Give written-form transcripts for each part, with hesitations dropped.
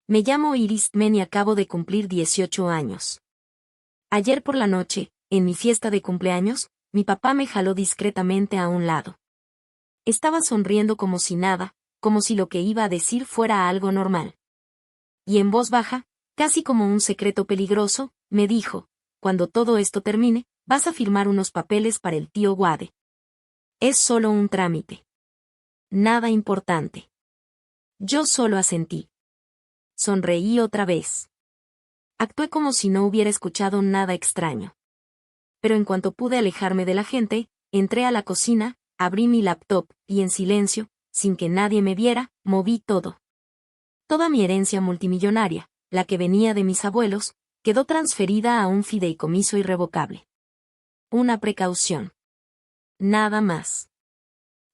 Me llamo Iris Men y acabo de cumplir 18 años. Ayer por la noche, en mi fiesta de cumpleaños, mi papá me jaló discretamente a un lado. Estaba sonriendo como si nada, como si lo que iba a decir fuera algo normal. Y en voz baja, casi como un secreto peligroso, me dijo: cuando todo esto termine, vas a firmar unos papeles para el tío Wade. Es solo un trámite. Nada importante. Yo solo asentí. Sonreí otra vez. Actué como si no hubiera escuchado nada extraño. Pero en cuanto pude alejarme de la gente, entré a la cocina, abrí mi laptop, y en silencio, sin que nadie me viera, moví todo. Toda mi herencia multimillonaria, la que venía de mis abuelos, quedó transferida a un fideicomiso irrevocable. Una precaución. Nada más.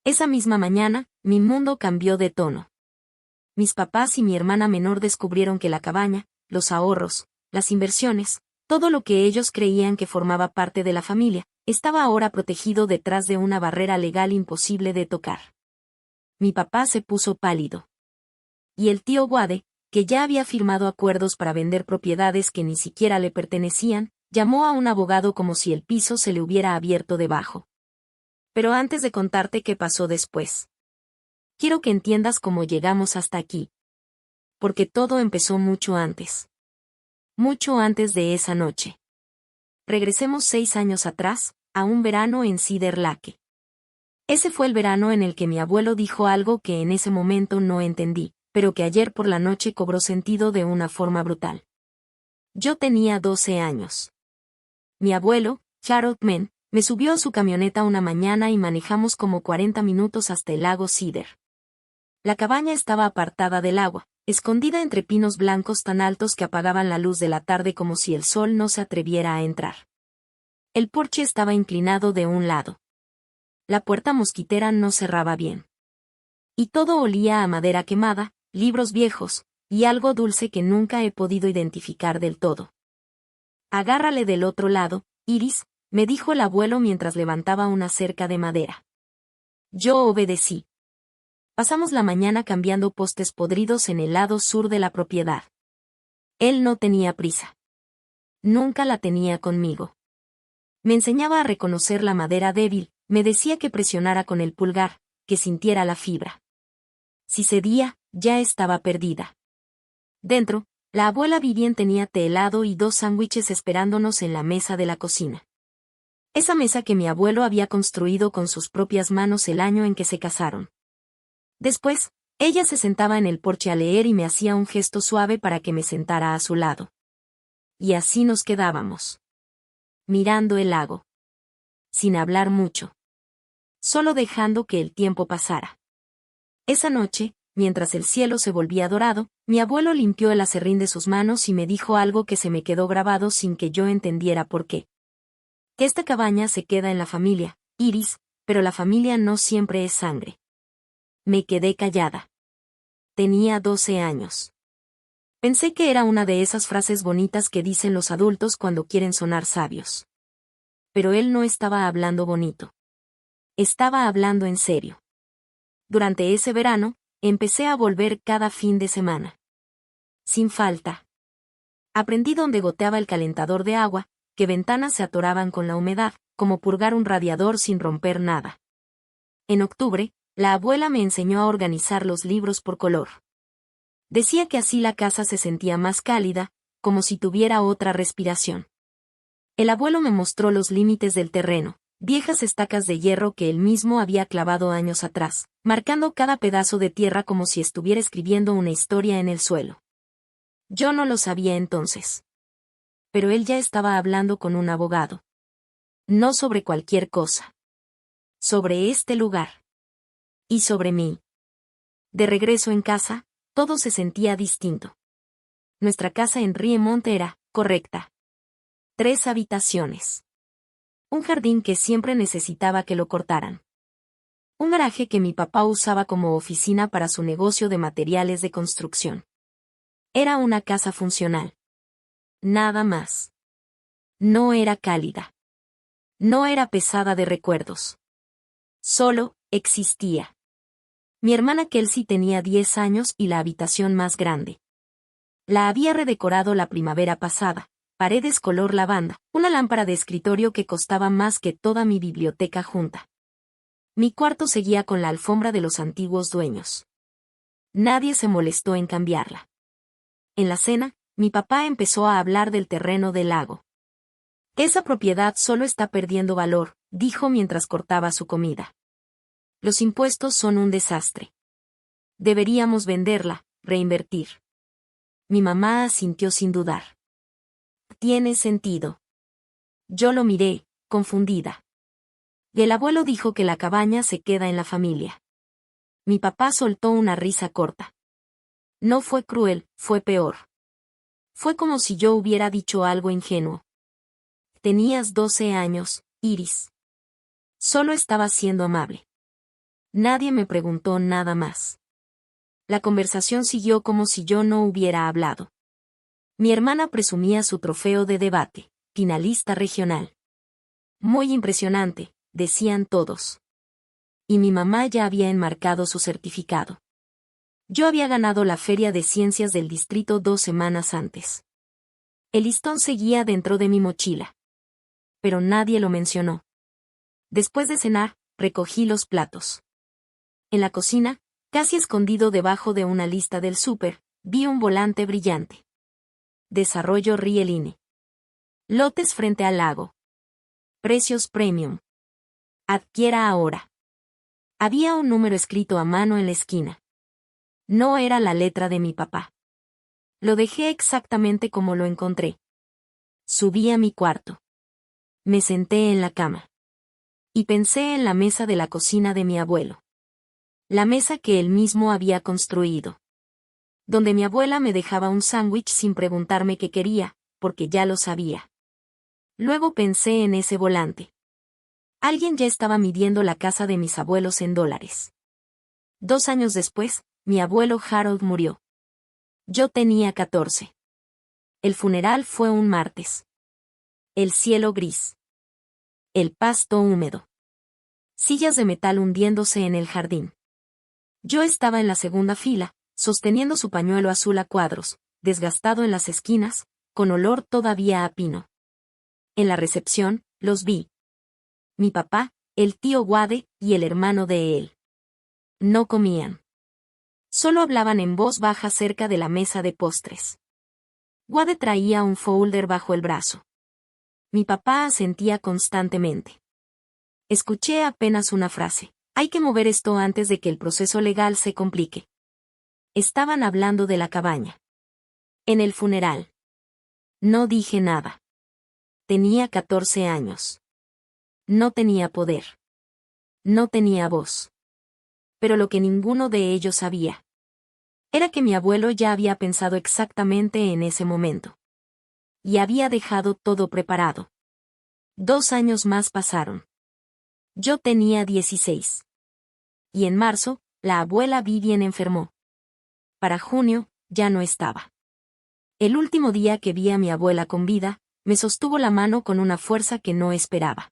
Esa misma mañana, mi mundo cambió de tono. Mis papás y mi hermana menor descubrieron que la cabaña, los ahorros, las inversiones, todo lo que ellos creían que formaba parte de la familia, estaba ahora protegido detrás de una barrera legal imposible de tocar. Mi papá se puso pálido. Y el tío Wade, que ya había firmado acuerdos para vender propiedades que ni siquiera le pertenecían, llamó a un abogado como si el piso se le hubiera abierto debajo. Pero antes de contarte qué pasó después, quiero que entiendas cómo llegamos hasta aquí. Porque todo empezó mucho antes. Mucho antes de esa noche. Regresemos 6 años atrás, a un verano en Cedar Lake. Ese fue el verano en el que mi abuelo dijo algo que en ese momento no entendí, pero que ayer por la noche cobró sentido de una forma brutal. Yo tenía 12 años. Mi abuelo, Harold Men, me subió a su camioneta una mañana y manejamos como 40 minutos hasta el lago Cedar. La cabaña estaba apartada del agua, escondida entre pinos blancos tan altos que apagaban la luz de la tarde como si el sol no se atreviera a entrar. El porche estaba inclinado de un lado. La puerta mosquitera no cerraba bien. Y todo olía a madera quemada, libros viejos, y algo dulce que nunca he podido identificar del todo. Agárrale del otro lado, Iris, me dijo el abuelo mientras levantaba una cerca de madera. Yo obedecí. Pasamos la mañana cambiando postes podridos en el lado sur de la propiedad. Él no tenía prisa. Nunca la tenía conmigo. Me enseñaba a reconocer la madera débil, me decía que presionara con el pulgar, que sintiera la fibra. Si cedía, ya estaba perdida. Dentro, la abuela Vivian tenía té helado y 2 sándwiches esperándonos en la mesa de la cocina. Esa mesa que mi abuelo había construido con sus propias manos el año en que se casaron. Después, ella se sentaba en el porche a leer y me hacía un gesto suave para que me sentara a su lado. Y así nos quedábamos. Mirando el lago. Sin hablar mucho. Solo dejando que el tiempo pasara. Esa noche, mientras el cielo se volvía dorado, mi abuelo limpió el aserrín de sus manos y me dijo algo que se me quedó grabado sin que yo entendiera por qué. Que esta cabaña se queda en la familia, Iris, pero la familia no siempre es sangre. Me quedé callada. Tenía 12 años. Pensé que era una de esas frases bonitas que dicen los adultos cuando quieren sonar sabios. Pero él no estaba hablando bonito. Estaba hablando en serio. Durante ese verano, empecé a volver cada fin de semana. Sin falta. Aprendí dónde goteaba el calentador de agua, qué ventanas se atoraban con la humedad, como purgar un radiador sin romper nada. En octubre, la abuela me enseñó a organizar los libros por color. Decía que así la casa se sentía más cálida, como si tuviera otra respiración. El abuelo me mostró los límites del terreno, viejas estacas de hierro que él mismo había clavado años atrás, marcando cada pedazo de tierra como si estuviera escribiendo una historia en el suelo. Yo no lo sabía entonces. Pero él ya estaba hablando con un abogado. No sobre cualquier cosa. Sobre este lugar. Y sobre mí. De regreso en casa, todo se sentía distinto. Nuestra casa en Riemont era correcta. 3 habitaciones. Un jardín que siempre necesitaba que lo cortaran. Un garaje que mi papá usaba como oficina para su negocio de materiales de construcción. Era una casa funcional. Nada más. No era cálida. No era pesada de recuerdos. Solo existía. Mi hermana Kelsey tenía 10 años y la habitación más grande. La había redecorado la primavera pasada, paredes color lavanda, una lámpara de escritorio que costaba más que toda mi biblioteca junta. Mi cuarto seguía con la alfombra de los antiguos dueños. Nadie se molestó en cambiarla. En la cena, mi papá empezó a hablar del terreno del lago. Esa propiedad solo está perdiendo valor, dijo mientras cortaba su comida. Los impuestos son un desastre. Deberíamos venderla, reinvertir. Mi mamá asintió sin dudar. Tiene sentido. Yo lo miré, confundida. El abuelo dijo que la cabaña se queda en la familia. Mi papá soltó una risa corta. No fue cruel, fue peor. Fue como si yo hubiera dicho algo ingenuo. Tenías 12 años, Iris. Solo estaba siendo amable. Nadie me preguntó nada más. La conversación siguió como si yo no hubiera hablado. Mi hermana presumía su trofeo de debate, finalista regional. Muy impresionante, decían todos. Y mi mamá ya había enmarcado su certificado. Yo había ganado la Feria de Ciencias del Distrito 2 semanas antes. El listón seguía dentro de mi mochila. Pero nadie lo mencionó. Después de cenar, recogí los platos. En la cocina, casi escondido debajo de una lista del súper, vi un volante brillante. Desarrollo Rieline. Lotes frente al lago. Precios premium. Adquiera ahora. Había un número escrito a mano en la esquina. No era la letra de mi papá. Lo dejé exactamente como lo encontré. Subí a mi cuarto. Me senté en la cama. Y pensé en la mesa de la cocina de mi abuelo. La mesa que él mismo había construido. Donde mi abuela me dejaba un sándwich sin preguntarme qué quería, porque ya lo sabía. Luego pensé en ese volante. Alguien ya estaba midiendo la casa de mis abuelos en dólares. 2 años después, mi abuelo Harold murió. Yo tenía 14. El funeral fue un martes. El cielo gris. El pasto húmedo. Sillas de metal hundiéndose en el jardín. Yo estaba en la segunda fila, sosteniendo su pañuelo azul a cuadros, desgastado en las esquinas, con olor todavía a pino. En la recepción, los vi. Mi papá, el tío Wade y el hermano de él. No comían. Solo hablaban en voz baja cerca de la mesa de postres. Wade traía un folder bajo el brazo. Mi papá asentía constantemente. Escuché apenas una frase. Hay que mover esto antes de que el proceso legal se complique. Estaban hablando de la cabaña. En el funeral. No dije nada. Tenía 14 años. No tenía poder. No tenía voz. Pero lo que ninguno de ellos sabía era que mi abuelo ya había pensado exactamente en ese momento. Y había dejado todo preparado. 2 años más pasaron. Yo tenía 16. Y en marzo, la abuela Vivian enfermó. Para junio, ya no estaba. El último día que vi a mi abuela con vida, me sostuvo la mano con una fuerza que no esperaba.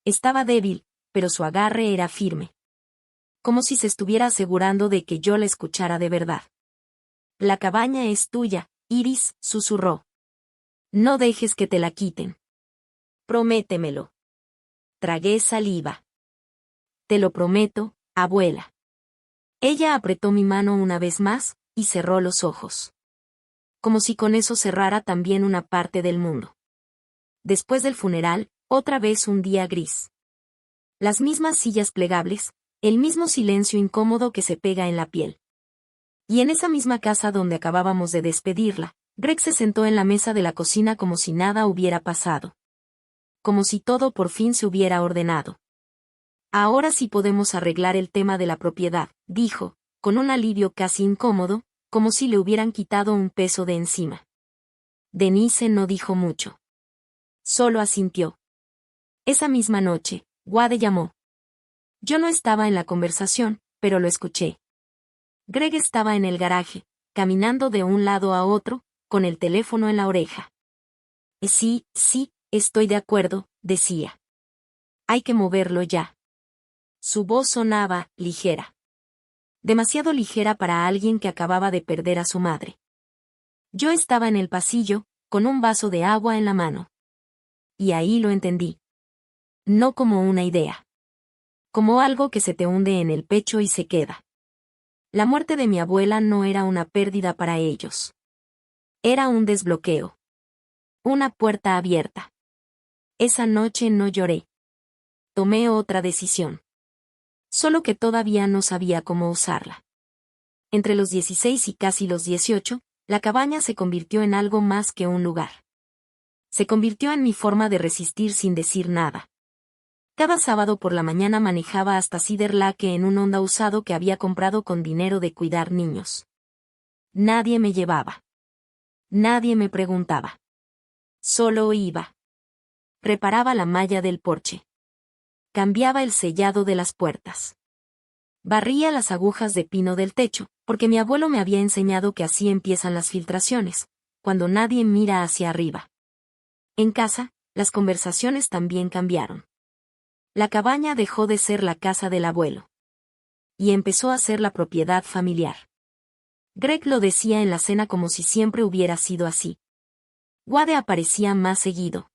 Estaba débil, pero su agarre era firme. Como si se estuviera asegurando de que yo la escuchara de verdad. La cabaña es tuya, Iris, susurró. No dejes que te la quiten. Prométemelo. Tragué saliva. Te lo prometo, abuela. Ella apretó mi mano una vez más, y cerró los ojos. Como si con eso cerrara también una parte del mundo. Después del funeral, otra vez un día gris. Las mismas sillas plegables, el mismo silencio incómodo que se pega en la piel. Y en esa misma casa donde acabábamos de despedirla, Greg se sentó en la mesa de la cocina como si nada hubiera pasado. Como si todo por fin se hubiera ordenado. Ahora sí podemos arreglar el tema de la propiedad, dijo, con un alivio casi incómodo, como si le hubieran quitado un peso de encima. Denise no dijo mucho. Solo asintió. Esa misma noche, Wade llamó. Yo no estaba en la conversación, pero lo escuché. Greg estaba en el garaje, caminando de un lado a otro, con el teléfono en la oreja. Sí, estoy de acuerdo, decía. Hay que moverlo ya. Su voz sonaba, ligera. Demasiado ligera para alguien que acababa de perder a su madre. Yo estaba en el pasillo, con un vaso de agua en la mano. Y ahí lo entendí. No como una idea. Como algo que se te hunde en el pecho y se queda. La muerte de mi abuela no era una pérdida para ellos. Era un desbloqueo. Una puerta abierta. Esa noche no lloré. Tomé otra decisión. Solo que todavía no sabía cómo usarla. Entre los 16 y casi los 18, la cabaña se convirtió en algo más que un lugar. Se convirtió en mi forma de resistir sin decir nada. Cada sábado por la mañana manejaba hasta Cedar Lake en un Honda usado que había comprado con dinero de cuidar niños. Nadie me llevaba. Nadie me preguntaba. Solo iba. Reparaba la malla del porche. Cambiaba el sellado de las puertas. Barría las agujas de pino del techo, porque mi abuelo me había enseñado que así empiezan las filtraciones, cuando nadie mira hacia arriba. En casa, las conversaciones también cambiaron. La cabaña dejó de ser la casa del abuelo. Y empezó a ser la propiedad familiar. Greg lo decía en la cena como si siempre hubiera sido así. Wade aparecía más seguido.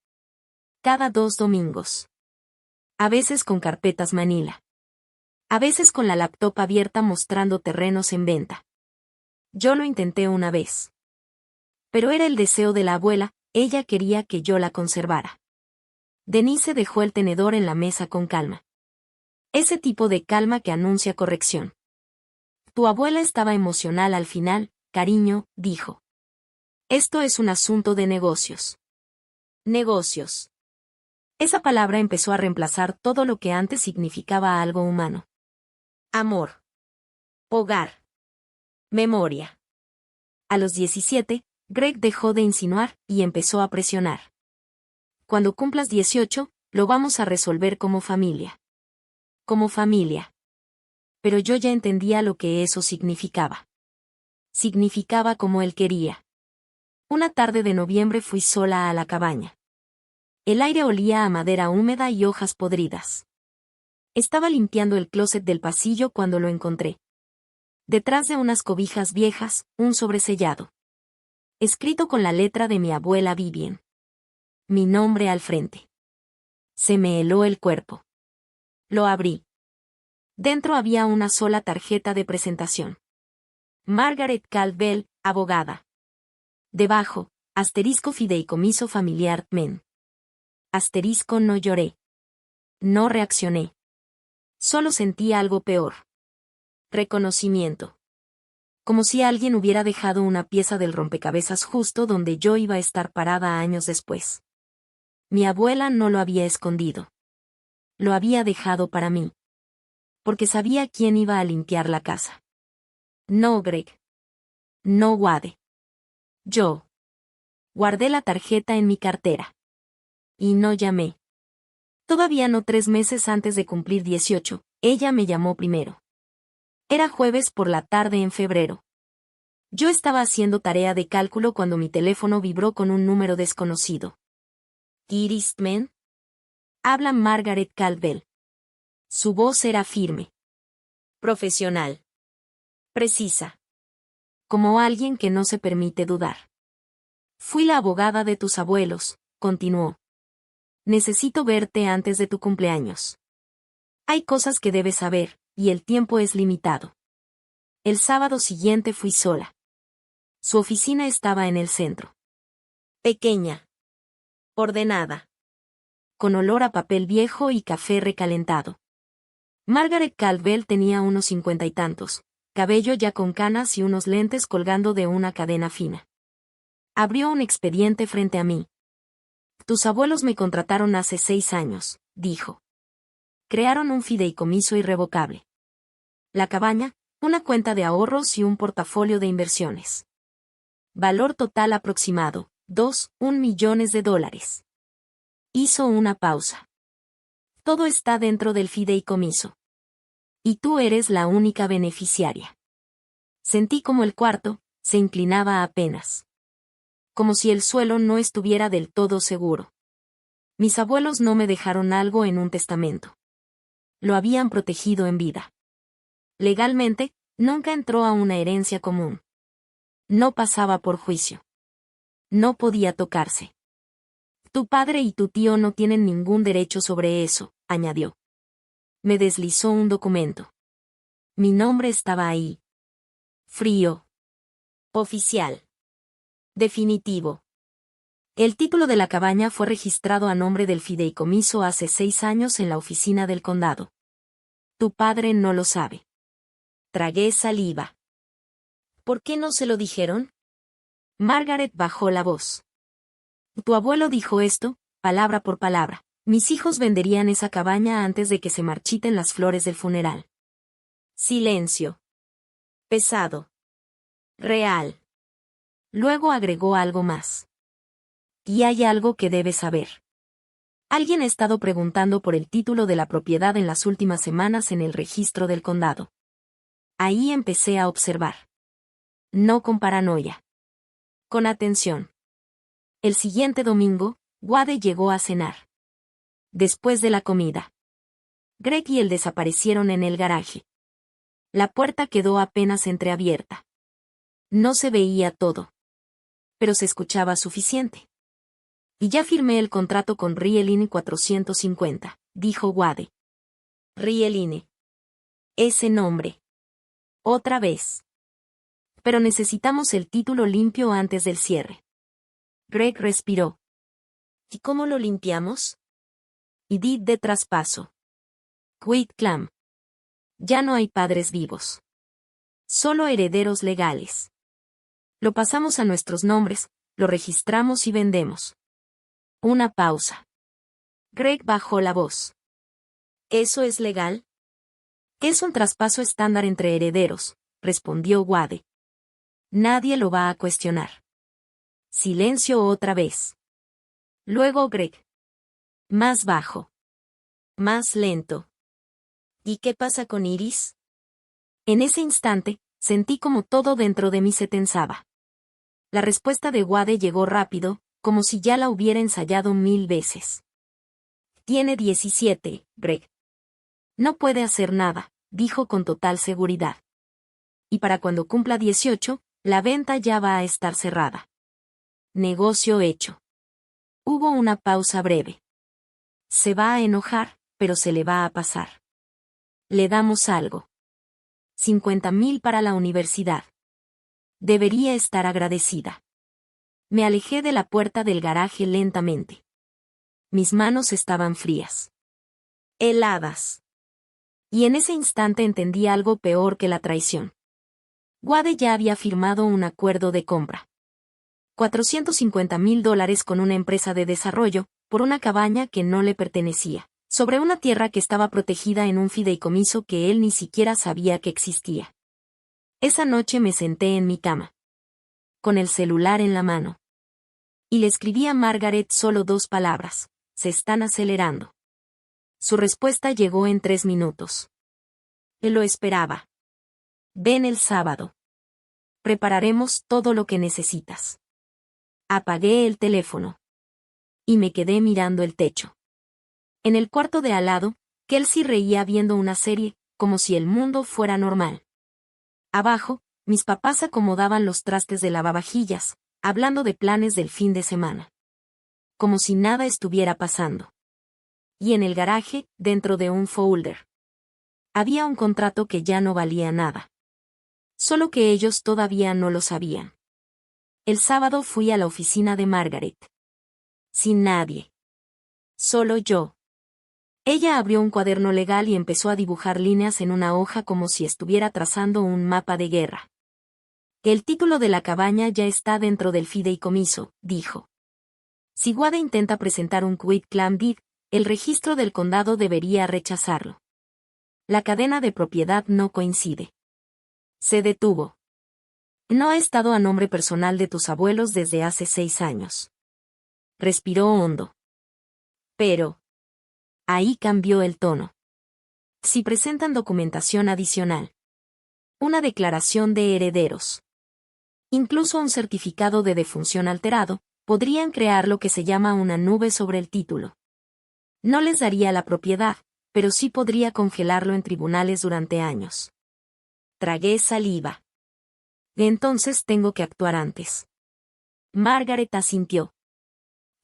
Cada 2 domingos. A veces con carpetas Manila. A veces con la laptop abierta mostrando terrenos en venta. Yo lo intenté una vez. Pero era el deseo de la abuela, ella quería que yo la conservara. Denise dejó el tenedor en la mesa con calma. Ese tipo de calma que anuncia corrección. Tu abuela estaba emocional al final, cariño, dijo. Esto es un asunto de negocios. Negocios. Esa palabra empezó a reemplazar todo lo que antes significaba algo humano. Amor. Hogar. Memoria. A los 17, Greg dejó de insinuar y empezó a presionar. Cuando cumplas 18, lo vamos a resolver como familia. Como familia. Pero yo ya entendía lo que eso significaba. Significaba como él quería. Una tarde de noviembre fui sola a la cabaña. El aire olía a madera húmeda y hojas podridas. Estaba limpiando el closet del pasillo cuando lo encontré. Detrás de unas cobijas viejas, un sobresellado. Escrito con la letra de mi abuela Vivien. Mi nombre al frente. Se me heló el cuerpo. Lo abrí. Dentro había una sola tarjeta de presentación. Margaret Caldwell, abogada. Debajo, asterisco fideicomiso familiar, men. Asterisco no lloré. No reaccioné. Solo sentí algo peor. Reconocimiento. Como si alguien hubiera dejado una pieza del rompecabezas justo donde yo iba a estar parada años después. Mi abuela no lo había escondido. Lo había dejado para mí. Porque sabía quién iba a limpiar la casa. No Greg. No Wade. Yo. Guardé la tarjeta en mi cartera. Y no llamé. Todavía no 3 meses antes de cumplir 18, ella me llamó primero. Era jueves por la tarde en febrero. Yo estaba haciendo tarea de cálculo cuando mi teléfono vibró con un número desconocido. ¿Eastman? Habla Margaret Caldwell. Su voz era firme. Profesional. Precisa. Como alguien que no se permite dudar. Fui la abogada de tus abuelos, continuó. Necesito verte antes de tu cumpleaños. Hay cosas que debes saber, y el tiempo es limitado. El sábado siguiente fui sola. Su oficina estaba en el centro. Pequeña. Ordenada. Con olor a papel viejo y café recalentado. Margaret Caldwell tenía unos 50 y tantos, cabello ya con canas y unos lentes colgando de una cadena fina. Abrió un expediente frente a mí. Tus abuelos me contrataron hace 6 años, dijo. Crearon un fideicomiso irrevocable. La cabaña, una cuenta de ahorros y un portafolio de inversiones. Valor total aproximado, 2,1 millones de dólares. Hizo una pausa. Todo está dentro del fideicomiso. Y tú eres la única beneficiaria. Sentí como el cuarto se inclinaba apenas. Como si el suelo no estuviera del todo seguro. Mis abuelos no me dejaron algo en un testamento. Lo habían protegido en vida. Legalmente, nunca entró a una herencia común. No pasaba por juicio. No podía tocarse. Tu padre y tu tío no tienen ningún derecho sobre eso, añadió. Me deslizó un documento. Mi nombre estaba ahí. Frío. Oficial. Definitivo. El título de la cabaña fue registrado a nombre del fideicomiso hace 6 años en la oficina del condado. Tu padre no lo sabe. Tragué saliva. ¿Por qué no se lo dijeron? Margaret bajó la voz. Tu abuelo dijo esto, palabra por palabra. Mis hijos venderían esa cabaña antes de que se marchiten las flores del funeral. Silencio. Pesado. Real. Luego agregó algo más. Y hay algo que debes saber. Alguien ha estado preguntando por el título de la propiedad en las últimas semanas en el registro del condado. Ahí empecé a observar. No con paranoia. Con atención. El siguiente domingo, Wade llegó a cenar. Después de la comida, Greg y él desaparecieron en el garaje. La puerta quedó apenas entreabierta. No se veía todo. Pero se escuchaba suficiente. Y ya firmé el contrato con Rieline 450, dijo Wade. Rieline. Ese nombre. Otra vez. Pero necesitamos el título limpio antes del cierre. Greg respiró. ¿Y cómo lo limpiamos? Y deed de traspaso. Quit clam. Ya no hay padres vivos. Solo herederos legales. Lo pasamos a nuestros nombres, lo registramos y vendemos. Una pausa. Greg bajó la voz. ¿Eso es legal? Es un traspaso estándar entre herederos, respondió Wade. Nadie lo va a cuestionar. Silencio otra vez. Luego Greg. Más bajo. Más lento. ¿Y qué pasa con Iris? En ese instante, sentí como todo dentro de mí se tensaba. La respuesta de Wade llegó rápido, como si ya la hubiera ensayado 1000 veces. Tiene 17, Greg. No puede hacer nada, dijo con total seguridad. Y para cuando cumpla 18, la venta ya va a estar cerrada. Negocio hecho. Hubo una pausa breve. Se va a enojar, pero se le va a pasar. Le damos algo. 50,000 para la universidad. Debería estar agradecida. Me alejé de la puerta del garaje lentamente. Mis manos estaban frías. Heladas. Y en ese instante entendí algo peor que la traición. Wade ya había firmado un acuerdo de compra. $450,000 con una empresa de desarrollo, por una cabaña que no le pertenecía, sobre una tierra que estaba protegida en un fideicomiso que él ni siquiera sabía que existía. Esa noche me senté en mi cama, con el celular en la mano. Y le escribí a Margaret solo 2 palabras: se están acelerando. Su respuesta llegó en 3 minutos. Él lo esperaba. Ven el sábado. Prepararemos todo lo que necesitas. Apagué el teléfono. Y me quedé mirando el techo. En el cuarto de al lado, Kelsey reía viendo una serie, como si el mundo fuera normal. Abajo, mis papás acomodaban los trastes de lavavajillas, hablando de planes del fin de semana. Como si nada estuviera pasando. Y en el garaje, dentro de un folder, había un contrato que ya no valía nada. Solo que ellos todavía no lo sabían. El sábado fui a la oficina de Margaret. Sin nadie. Solo yo. Ella abrió un cuaderno legal y empezó a dibujar líneas en una hoja como si estuviera trazando un mapa de guerra. El título de la cabaña ya está dentro del fideicomiso, dijo. Si Wade intenta presentar un quit-claim deed, el registro del condado debería rechazarlo. La cadena de propiedad no coincide. Se detuvo. No ha estado a nombre personal de tus abuelos desde hace 6 años. Respiró hondo. Pero. Ahí cambió el tono. Si presentan documentación adicional. Una declaración de herederos. Incluso un certificado de defunción alterado, podrían crear lo que se llama una nube sobre el título. No les daría la propiedad, pero sí podría congelarlo en tribunales durante años. Tragué saliva. Entonces tengo que actuar antes. Margaret asintió.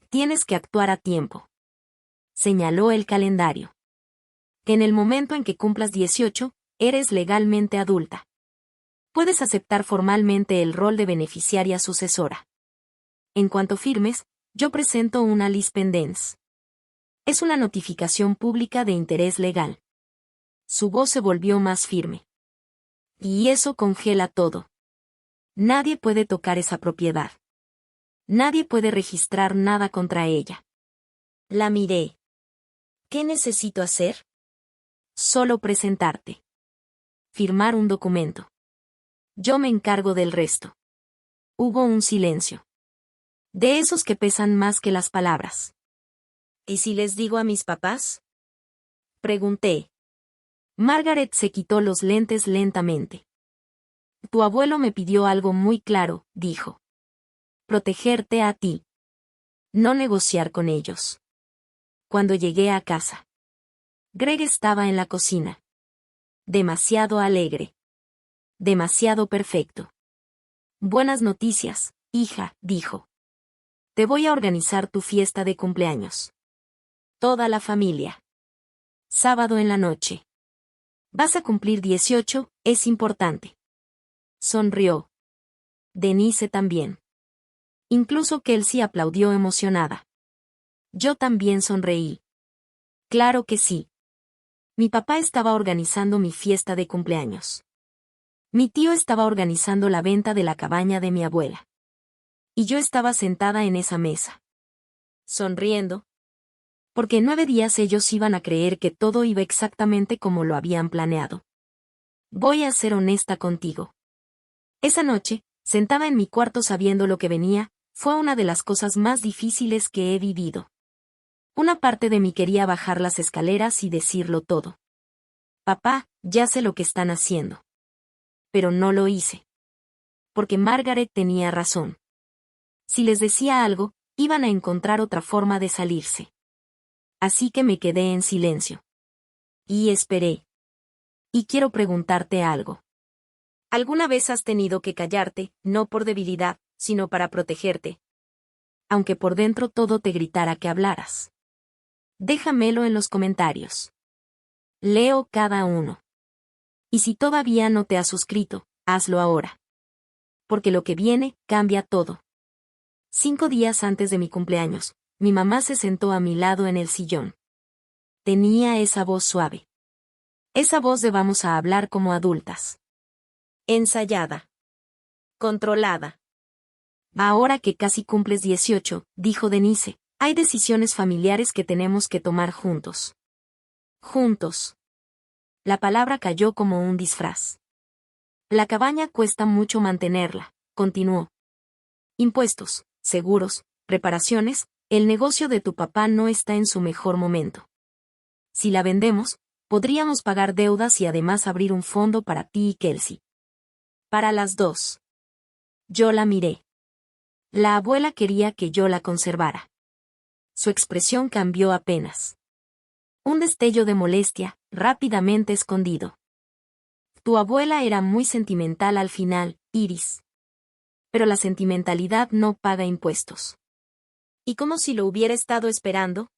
Tienes que actuar a tiempo. Señaló el calendario. En el momento en que cumplas 18, eres legalmente adulta. Puedes aceptar formalmente el rol de beneficiaria sucesora. En cuanto firmes, yo presento una lispendence. Es una notificación pública de interés legal. Su voz se volvió más firme. Y eso congela todo. Nadie puede tocar esa propiedad. Nadie puede registrar nada contra ella. La miré. ¿Qué necesito hacer? Solo presentarte. Firmar un documento. Yo me encargo del resto. Hubo un silencio. De esos que pesan más que las palabras. ¿Y si les digo a mis papás? Pregunté. Margaret se quitó los lentes lentamente. Tu abuelo me pidió algo muy claro, dijo. Protegerte a ti. No negociar con ellos. Cuando llegué a casa. Greg estaba en la cocina. Demasiado alegre. Demasiado perfecto. Buenas noticias, hija, dijo. Te voy a organizar tu fiesta de cumpleaños. Toda la familia. Sábado en la noche. Vas a cumplir 18, es importante. Sonrió. Denise también. Incluso Kelsey aplaudió emocionada. Yo también sonreí. Claro que sí. Mi papá estaba organizando mi fiesta de cumpleaños. Mi tío estaba organizando la venta de la cabaña de mi abuela. Y yo estaba sentada en esa mesa. Sonriendo. Porque en 9 días ellos iban a creer que todo iba exactamente como lo habían planeado. Voy a ser honesta contigo. Esa noche, sentada en mi cuarto sabiendo lo que venía, fue una de las cosas más difíciles que he vivido. Una parte de mí quería bajar las escaleras y decirlo todo. Papá, ya sé lo que están haciendo. Pero no lo hice. Porque Margaret tenía razón. Si les decía algo, iban a encontrar otra forma de salirse. Así que me quedé en silencio. Y esperé. Y quiero preguntarte algo. ¿Alguna vez has tenido que callarte, no por debilidad, sino para protegerte? Aunque por dentro todo te gritara que hablaras. Déjamelo en los comentarios. Leo cada uno. Y si todavía no te has suscrito, hazlo ahora. Porque lo que viene, cambia todo. 5 días antes de mi cumpleaños, mi mamá se sentó a mi lado en el sillón. Tenía esa voz suave. Esa voz de vamos a hablar como adultas. Ensayada. Controlada. Ahora que casi cumples 18, dijo Denise, hay decisiones familiares que tenemos que tomar juntos. Juntos. La palabra cayó como un disfraz. La cabaña cuesta mucho mantenerla, continuó. Impuestos, seguros, reparaciones, el negocio de tu papá no está en su mejor momento. Si la vendemos, podríamos pagar deudas y además abrir un fondo para ti y Kelsey. Para las dos. Yo la miré. La abuela quería que yo la conservara. Su expresión cambió apenas. Un destello de molestia, rápidamente escondido. Tu abuela era muy sentimental al final, Iris. Pero la sentimentalidad no paga impuestos. ¿Y como si lo hubiera estado esperando?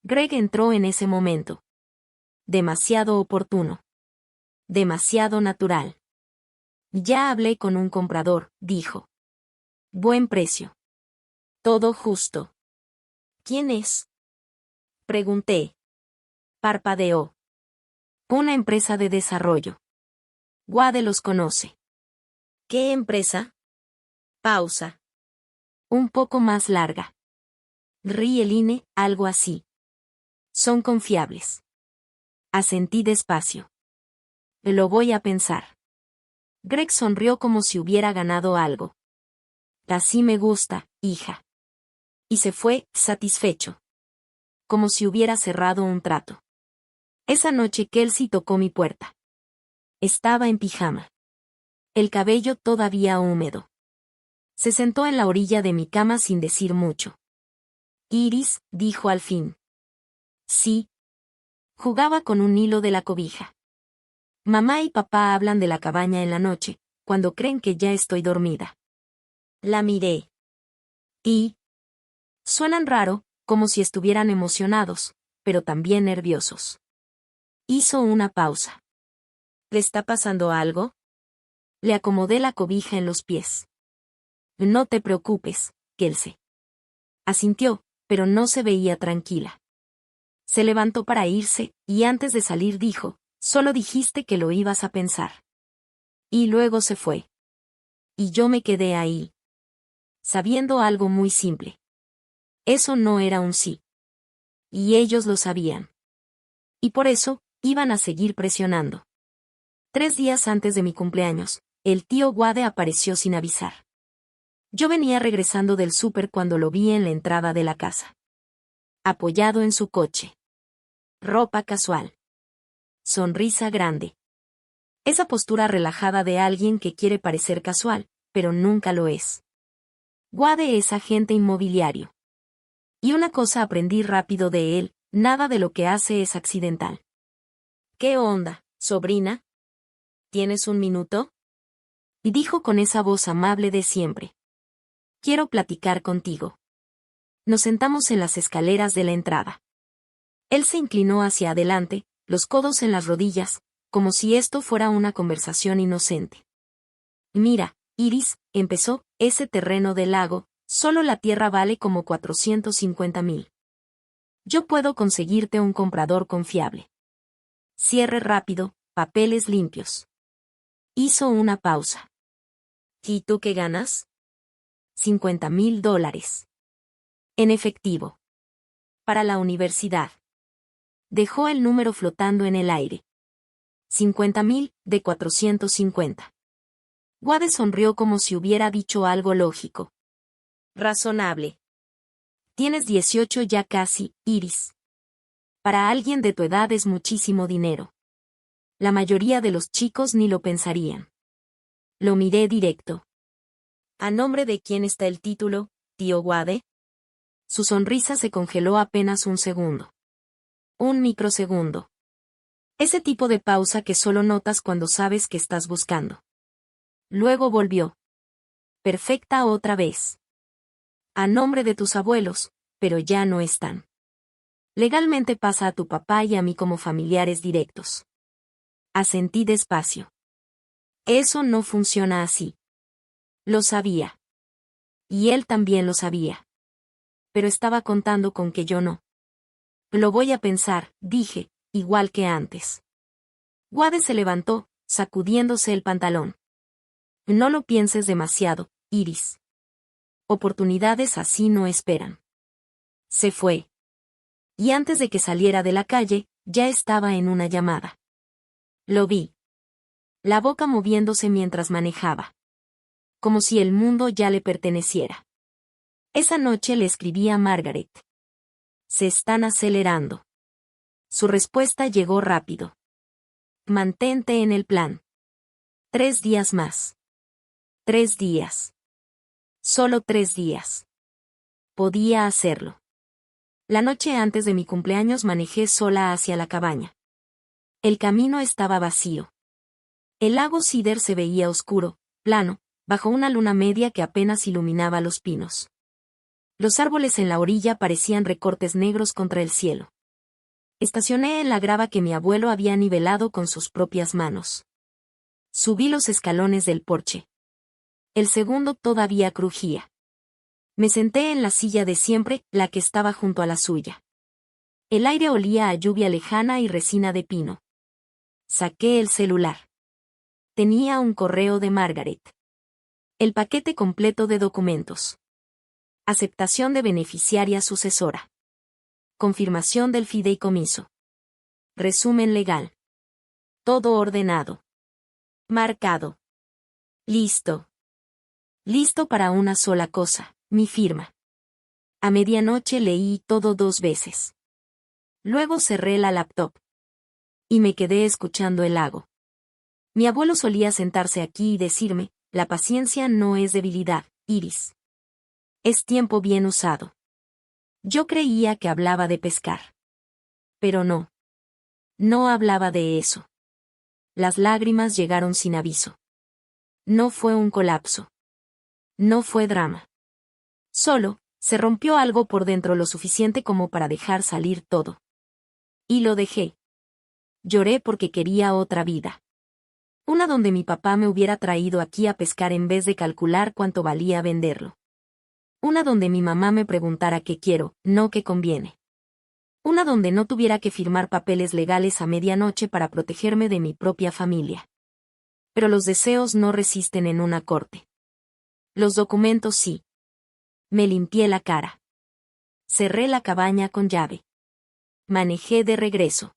Greg entró en ese momento. Demasiado oportuno. Demasiado natural. Ya hablé con un comprador, dijo. Buen precio. Todo justo. ¿Quién es? Pregunté. Parpadeó. Una empresa de desarrollo. Wade los conoce. ¿Qué empresa? Pausa. Un poco más larga. Rieline, algo así. Son confiables. Asentí despacio. Lo voy a pensar. Greg sonrió como si hubiera ganado algo. Así me gusta, hija. Y se fue, satisfecho. Como si hubiera cerrado un trato. Esa noche Kelsey tocó mi puerta. Estaba en pijama. El cabello todavía húmedo. Se sentó en la orilla de mi cama sin decir mucho. Iris, dijo al fin. Sí. Jugaba con un hilo de la cobija. Mamá y papá hablan de la cabaña en la noche, cuando creen que ya estoy dormida. La miré. Y suenan raro, como si estuvieran emocionados, pero también nerviosos. Hizo una pausa. ¿Le está pasando algo? Le acomodé la cobija en los pies. No te preocupes, Kelsey. Asintió, pero no se veía tranquila. Se levantó para irse, y antes de salir dijo, solo dijiste que lo ibas a pensar. Y luego se fue. Y yo me quedé ahí, sabiendo algo muy simple. Eso no era un sí. Y ellos lo sabían. Y por eso, iban a seguir presionando. 3 días antes de mi cumpleaños, el tío Wade apareció sin avisar. Yo venía regresando del súper cuando lo vi en la entrada de la casa. Apoyado en su coche. Ropa casual. Sonrisa grande. Esa postura relajada de alguien que quiere parecer casual, pero nunca lo es. Wade es agente inmobiliario. Y una cosa aprendí rápido de él, nada de lo que hace es accidental. ¿Qué onda, sobrina? ¿Tienes un minuto? Y dijo con esa voz amable de siempre. Quiero platicar contigo. Nos sentamos en las escaleras de la entrada. Él se inclinó hacia adelante, los codos en las rodillas, como si esto fuera una conversación inocente. Mira, Iris, empezó, ese terreno del lago, solo la tierra vale como 450,000. Yo puedo conseguirte un comprador confiable. Cierre rápido, papeles limpios. Hizo una pausa. ¿Y tú qué ganas? $50,000. En efectivo. Para la universidad. Dejó el número flotando en el aire. 50,000 de 450. Wade sonrió como si hubiera dicho algo lógico. Razonable. Tienes 18 ya casi, Iris. Para alguien de tu edad es muchísimo dinero. La mayoría de los chicos ni lo pensarían. Lo miré directo. ¿A nombre de quién está el título, tío Wade? Su sonrisa se congeló apenas un segundo. Un microsegundo. Ese tipo de pausa que solo notas cuando sabes que estás buscando. Luego volvió. Perfecta otra vez. A nombre de tus abuelos, pero ya no están. Legalmente pasa a tu papá y a mí como familiares directos. Asentí despacio. Eso no funciona así. Lo sabía. Y él también lo sabía. Pero estaba contando con que yo no. Lo voy a pensar, dije, igual que antes. Wade se levantó, sacudiéndose el pantalón. No lo pienses demasiado, Iris. Oportunidades así no esperan. Se fue. Y antes de que saliera de la calle, ya estaba en una llamada. Lo vi. La boca moviéndose mientras manejaba. Como si el mundo ya le perteneciera. Esa noche le escribí a Margaret. Se están acelerando. Su respuesta llegó rápido. Mantente en el plan. 3 días más. 3 días. Solo 3 días. Podía hacerlo. La noche antes de mi cumpleaños manejé sola hacia la cabaña. El camino estaba vacío. El lago Cedar se veía oscuro, plano, bajo una luna media que apenas iluminaba los pinos. Los árboles en la orilla parecían recortes negros contra el cielo. Estacioné en la grava que mi abuelo había nivelado con sus propias manos. Subí los escalones del porche. El segundo todavía crujía. Me senté en la silla de siempre, la que estaba junto a la suya. El aire olía a lluvia lejana y resina de pino. Saqué el celular. Tenía un correo de Margaret. El paquete completo de documentos. Aceptación de beneficiaria sucesora. Confirmación del fideicomiso. Resumen legal. Todo ordenado. Marcado. Listo. Listo para una sola cosa, mi firma. A medianoche leí todo 2 veces. Luego cerré la laptop. Y me quedé escuchando el lago. Mi abuelo solía sentarse aquí y decirme, la paciencia no es debilidad, Iris. Es tiempo bien usado. Yo creía que hablaba de pescar. Pero no. No hablaba de eso. Las lágrimas llegaron sin aviso. No fue un colapso. No fue drama. Solo, se rompió algo por dentro lo suficiente como para dejar salir todo. Y lo dejé. Lloré porque quería otra vida. Una donde mi papá me hubiera traído aquí a pescar en vez de calcular cuánto valía venderlo. Una donde mi mamá me preguntara qué quiero, no qué conviene. Una donde no tuviera que firmar papeles legales a medianoche para protegerme de mi propia familia. Pero los deseos no resisten en una corte. Los documentos sí. Me limpié la cara. Cerré la cabaña con llave. Manejé de regreso.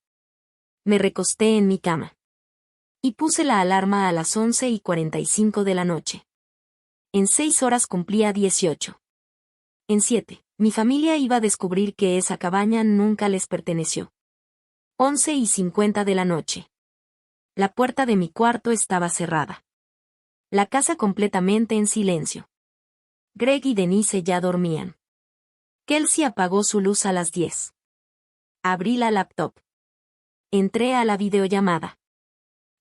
Me recosté en mi cama. Y puse la alarma a las 11:45 de la noche. En 6 horas cumplía 18. En 7, mi familia iba a descubrir que esa cabaña nunca les perteneció. 11:50 de la noche. La puerta de mi cuarto estaba cerrada. La casa completamente en silencio. Greg y Denise ya dormían. Kelsey apagó su luz a las 10. Abrí la laptop. Entré a la videollamada.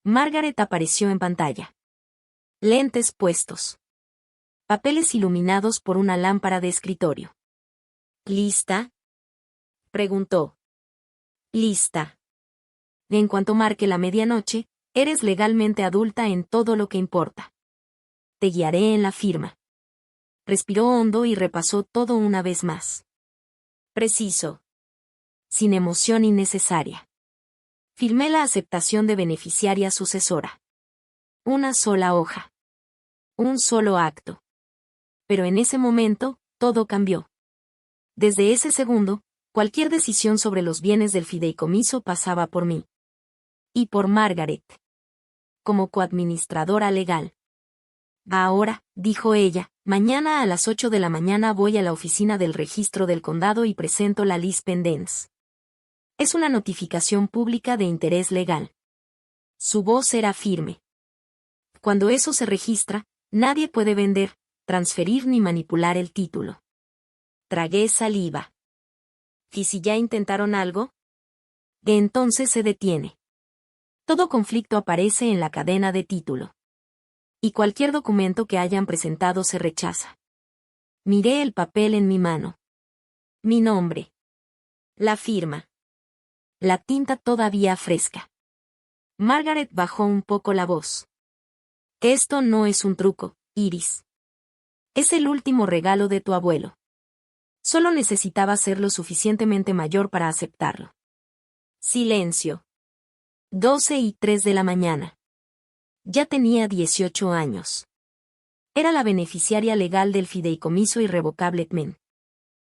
Margaret apareció en pantalla. Lentes puestos. Papeles iluminados por una lámpara de escritorio. ¿Lista?, preguntó. Lista. En cuanto marque la medianoche, eres legalmente adulta en todo lo que importa. Te guiaré en la firma. Respiró hondo y repasó todo una vez más. Preciso. Sin emoción innecesaria. Firmé la aceptación de beneficiaria sucesora. Una sola hoja. Un solo acto. Pero en ese momento, todo cambió. Desde ese segundo, cualquier decisión sobre los bienes del fideicomiso pasaba por mí. Y por Margaret. Como coadministradora legal. Ahora, dijo ella, mañana a las 8 de la mañana voy a la oficina del registro del condado y presento la lis pendens. Es una notificación pública de interés legal. Su voz era firme. Cuando eso se registra, nadie puede vender, transferir ni manipular el título. Tragué saliva. ¿Y si ya intentaron algo? Entonces se detiene. Todo conflicto aparece en la cadena de título. Y cualquier documento que hayan presentado se rechaza. Miré el papel en mi mano. Mi nombre. La firma. La tinta todavía fresca. Margaret bajó un poco la voz. Esto no es un truco, Iris. Es el último regalo de tu abuelo. Solo necesitaba ser lo suficientemente mayor para aceptarlo. Silencio. 12:03 de la mañana. Ya tenía 18 años. Era la beneficiaria legal del fideicomiso irrevocable TMEN.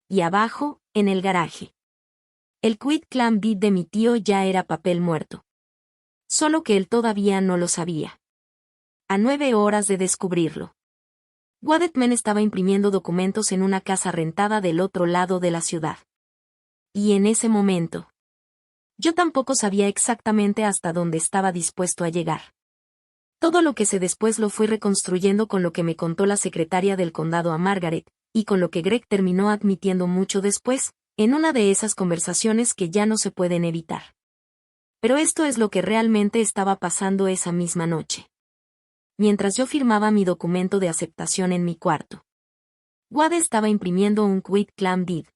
Y abajo, en el garaje. El quitclaim deed de mi tío ya era papel muerto. Solo que él todavía no lo sabía. A 9 horas de descubrirlo. Wadetman estaba imprimiendo documentos en una casa rentada del otro lado de la ciudad. Y en ese momento, yo tampoco sabía exactamente hasta dónde estaba dispuesto a llegar. Todo lo que sé después lo fui reconstruyendo con lo que me contó la secretaria del condado a Margaret, y con lo que Greg terminó admitiendo mucho después, en una de esas conversaciones que ya no se pueden evitar. Pero esto es lo que realmente estaba pasando esa misma noche. Mientras yo firmaba mi documento de aceptación en mi cuarto, Wade estaba imprimiendo un quitclaim deed.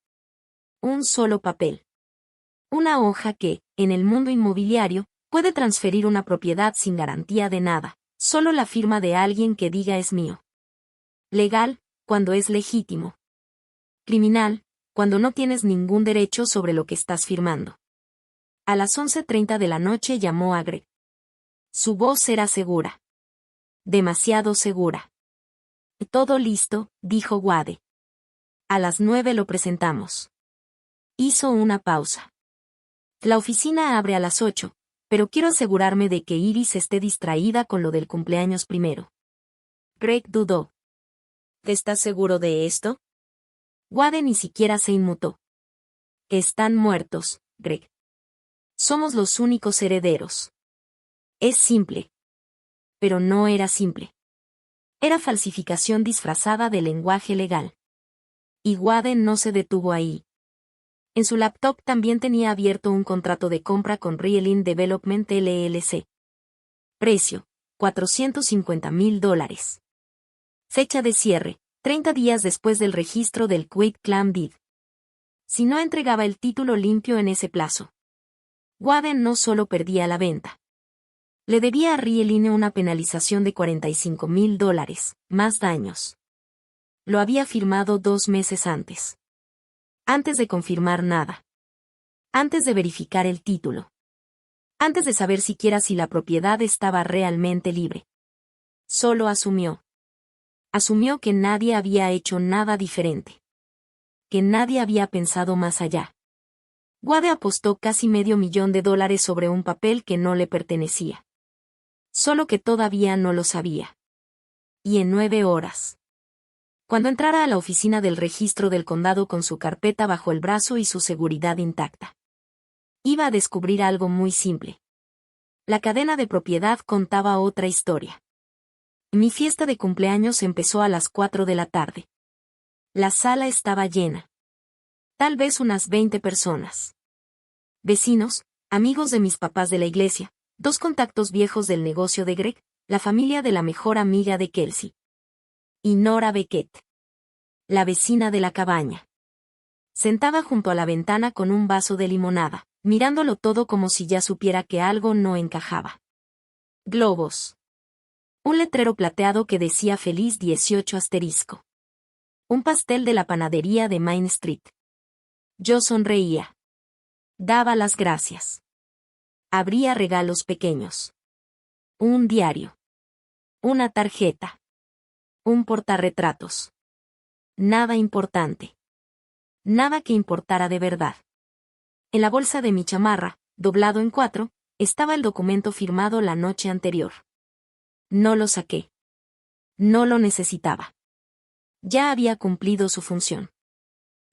Un solo papel. Una hoja que, en el mundo inmobiliario, puede transferir una propiedad sin garantía de nada, solo la firma de alguien que diga es mío. Legal, cuando es legítimo. Criminal, cuando no tienes ningún derecho sobre lo que estás firmando. A las 11:30 de la noche llamó a Greg. Su voz era segura. Demasiado segura. Todo listo, dijo Wade. A las 9 lo presentamos. Hizo una pausa. La oficina abre a las 8, pero quiero asegurarme de que Iris esté distraída con lo del cumpleaños primero. Greg dudó. ¿Estás seguro de esto? Wade ni siquiera se inmutó. Están muertos, Greg. Somos los únicos herederos. Es simple. Pero no era simple. Era falsificación disfrazada de lenguaje legal. Y Wade no se detuvo ahí. En su laptop también tenía abierto un contrato de compra con Realin Development LLC. Precio, $450,000. Fecha de cierre, 30 días después del registro del quit claim deed. Si no entregaba el título limpio en ese plazo, Wade no solo perdía la venta. Le debía a Rieline una penalización de $45,000, más daños. Lo había firmado 2 meses antes. Antes de confirmar nada. Antes de verificar el título. Antes de saber siquiera si la propiedad estaba realmente libre. Solo asumió. Asumió que nadie había hecho nada diferente. Que nadie había pensado más allá. Wade apostó casi $500,000 sobre un papel que no le pertenecía. Solo que todavía no lo sabía. Y en 9 horas. Cuando entrara a la oficina del registro del condado con su carpeta bajo el brazo y su seguridad intacta, iba a descubrir algo muy simple. La cadena de propiedad contaba otra historia. Mi fiesta de cumpleaños empezó a las 4 de la tarde. La sala estaba llena. Tal vez unas 20 personas. Vecinos, amigos de mis papás de la iglesia, 2 contactos viejos del negocio de Greg, la familia de la mejor amiga de Kelsey. Y Nora Beckett. La vecina de la cabaña. Sentada junto a la ventana con un vaso de limonada, mirándolo todo como si ya supiera que algo no encajaba. Globos. Un letrero plateado que decía Feliz 18 asterisco. Un pastel de la panadería de Main Street. Yo sonreía. Daba las gracias. Abría regalos pequeños. Un diario. Una tarjeta. Un portarretratos. Nada importante. Nada que importara de verdad. En la bolsa de mi chamarra, doblado en 4, estaba el documento firmado la noche anterior. No lo saqué. No lo necesitaba. Ya había cumplido su función.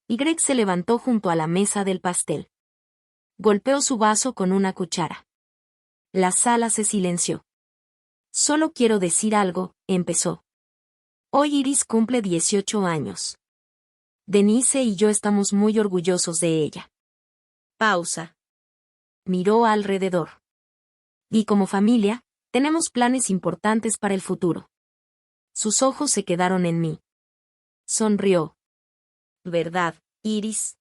Y Greg se levantó junto a la mesa del pastel. Golpeó su vaso con una cuchara. La sala se silenció. Solo quiero decir algo, empezó. Hoy Iris cumple 18 años. Denise y yo estamos muy orgullosos de ella. Pausa. Miró alrededor. Y como familia, tenemos planes importantes para el futuro. Sus ojos se quedaron en mí. Sonrió. ¿Verdad, Iris?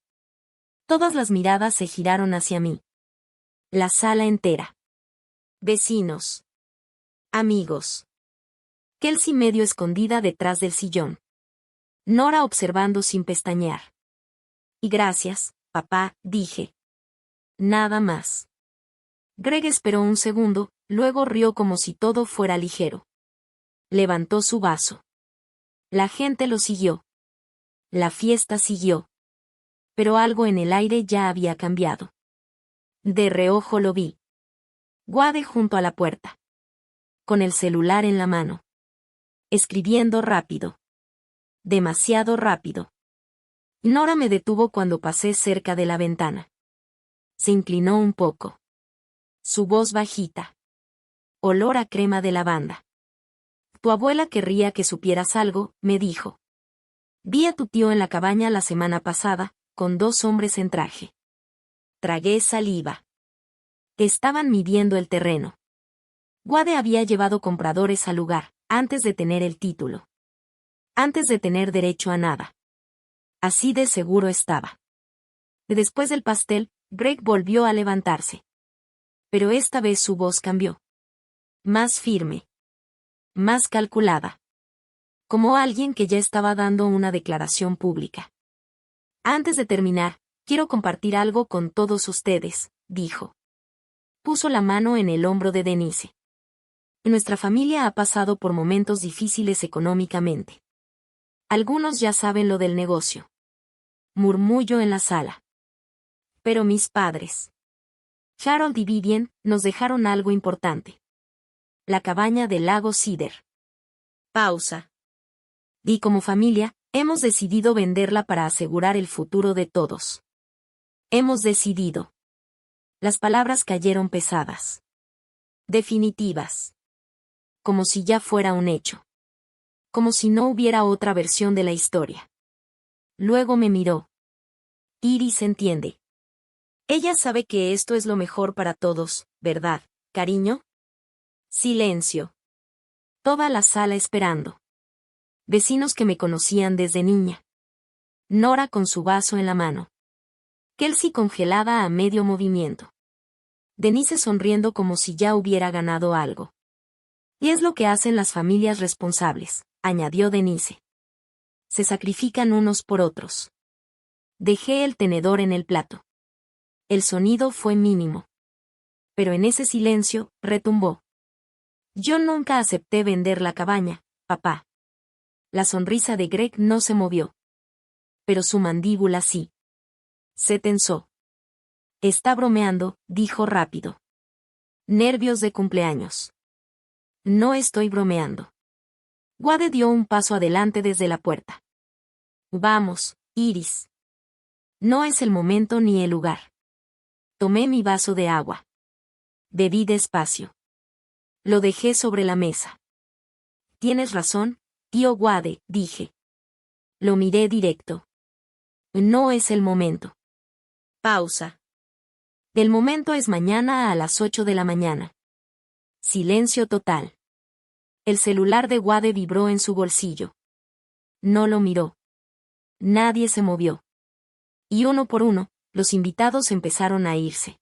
Todas las miradas se giraron hacia mí. La sala entera. Vecinos. Amigos. Kelsey medio escondida detrás del sillón. Nora observando sin pestañear. Y gracias, papá, dije. Nada más. Greg esperó un segundo, luego rió como si todo fuera ligero. Levantó su vaso. La gente lo siguió. La fiesta siguió. Pero algo en el aire ya había cambiado. De reojo lo vi. Wade junto a la puerta. Con el celular en la mano. Escribiendo rápido. Demasiado rápido. Nora me detuvo cuando pasé cerca de la ventana. Se inclinó un poco. Su voz bajita. Olor a crema de lavanda. Tu abuela querría que supieras algo, me dijo. Vi a tu tío en la cabaña la semana pasada, con 2 hombres en traje. Tragué saliva. Estaban midiendo el terreno. Wade había llevado compradores al lugar, antes de tener el título. Antes de tener derecho a nada. Así de seguro estaba. Después del pastel, Greg volvió a levantarse. Pero esta vez su voz cambió. Más firme. Más calculada. Como alguien que ya estaba dando una declaración pública. Antes de terminar, quiero compartir algo con todos ustedes, dijo. Puso la mano en el hombro de Denise. Nuestra familia ha pasado por momentos difíciles económicamente. Algunos ya saben lo del negocio. Murmullo en la sala. Pero mis padres, Harold y Vivian, nos dejaron algo importante. La cabaña del lago Cedar. Pausa. Y como familia, hemos decidido venderla para asegurar el futuro de todos. Hemos decidido. Las palabras cayeron pesadas. Definitivas. Como si ya fuera un hecho. Como si no hubiera otra versión de la historia. Luego me miró. Iris entiende. Ella sabe que esto es lo mejor para todos, ¿verdad, cariño? Silencio. Toda la sala esperando. Vecinos que me conocían desde niña. Nora con su vaso en la mano. Kelsey congelada a medio movimiento. Denise sonriendo como si ya hubiera ganado algo. Y es lo que hacen las familias responsables, añadió Denise. Se sacrifican unos por otros. Dejé el tenedor en el plato. El sonido fue mínimo. Pero en ese silencio, retumbó. Yo nunca acepté vender la cabaña, papá. La sonrisa de Greg no se movió. Pero su mandíbula sí. Se tensó. Está bromeando, dijo rápido. Nervios de cumpleaños. No estoy bromeando. Wade dio un paso adelante desde la puerta. Vamos, Iris. No es el momento ni el lugar. Tomé mi vaso de agua. Bebí despacio. Lo dejé sobre la mesa. Tienes razón, tío Wade, dije. Lo miré directo. No es el momento. Pausa. El momento es mañana a las 8 de la mañana. Silencio total. El celular de Wade vibró en su bolsillo. No lo miró. Nadie se movió. Y uno por uno, los invitados empezaron a irse.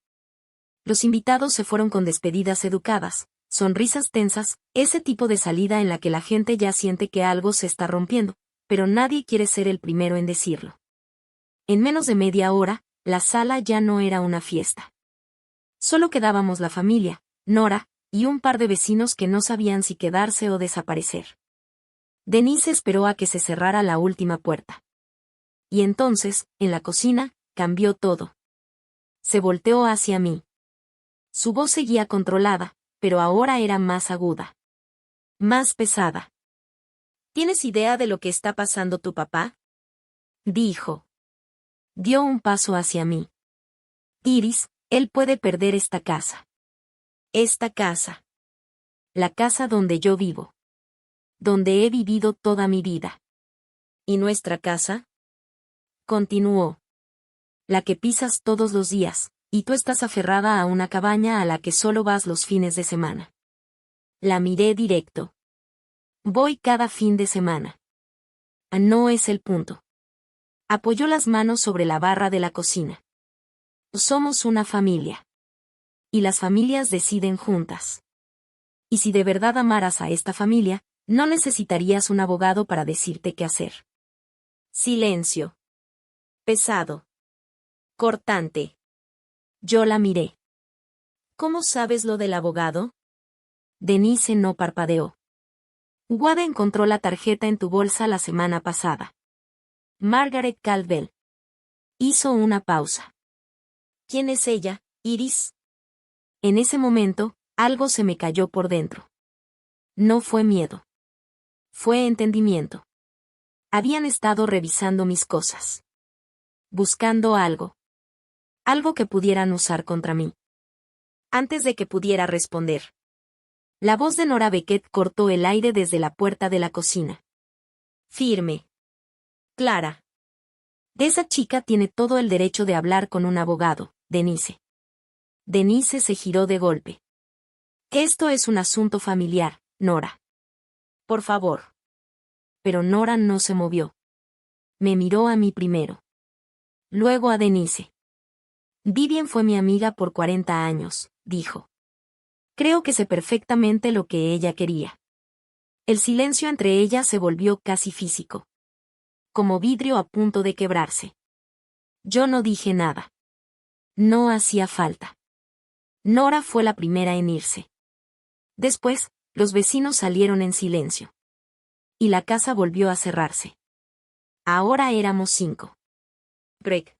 Los invitados se fueron con despedidas educadas, sonrisas tensas, ese tipo de salida en la que la gente ya siente que algo se está rompiendo, pero nadie quiere ser el primero en decirlo. En menos de media hora, la sala ya no era una fiesta. Solo quedábamos la familia, Nora, y un par de vecinos que no sabían si quedarse o desaparecer. Denise esperó a que se cerrara la última puerta. Y entonces, en la cocina, cambió todo. Se volteó hacia mí. Su voz seguía controlada, pero ahora era más aguda. Más pesada. ¿Tienes idea de lo que está pasando tu papá? Dijo. Dio un paso hacia mí. Iris, él puede perder esta casa. Esta casa. La casa donde yo vivo. Donde he vivido toda mi vida. ¿Y nuestra casa? Continuó. La que pisas todos los días, y tú estás aferrada a una cabaña a la que solo vas los fines de semana. La miré directo. Voy cada fin de semana. No es el punto. Apoyó las manos sobre la barra de la cocina. Somos una familia. Y las familias deciden juntas. Y si de verdad amaras a esta familia, no necesitarías un abogado para decirte qué hacer. Silencio. Pesado. Cortante. Yo la miré. ¿Cómo sabes lo del abogado? Denise no parpadeó. Wade encontró la tarjeta en tu bolsa la semana pasada. Margaret Caldwell. Hizo una pausa. ¿Quién es ella, Iris? En ese momento, algo se me cayó por dentro. No fue miedo. Fue entendimiento. Habían estado revisando mis cosas. Buscando algo. Algo que pudieran usar contra mí. Antes de que pudiera responder. La voz de Nora Beckett cortó el aire desde la puerta de la cocina. Firme. Clara. Esa chica tiene todo el derecho de hablar con un abogado, Denise. Denise se giró de golpe. Esto es un asunto familiar, Nora. Por favor. Pero Nora no se movió. Me miró a mí primero. Luego a Denise. Vivien fue mi amiga por 40 años, dijo. Creo que sé perfectamente lo que ella quería. El silencio entre ellas se volvió casi físico. Como vidrio a punto de quebrarse. Yo no dije nada. No hacía falta. Nora fue la primera en irse. Después, los vecinos salieron en silencio. Y la casa volvió a cerrarse. Ahora éramos 5. Greg.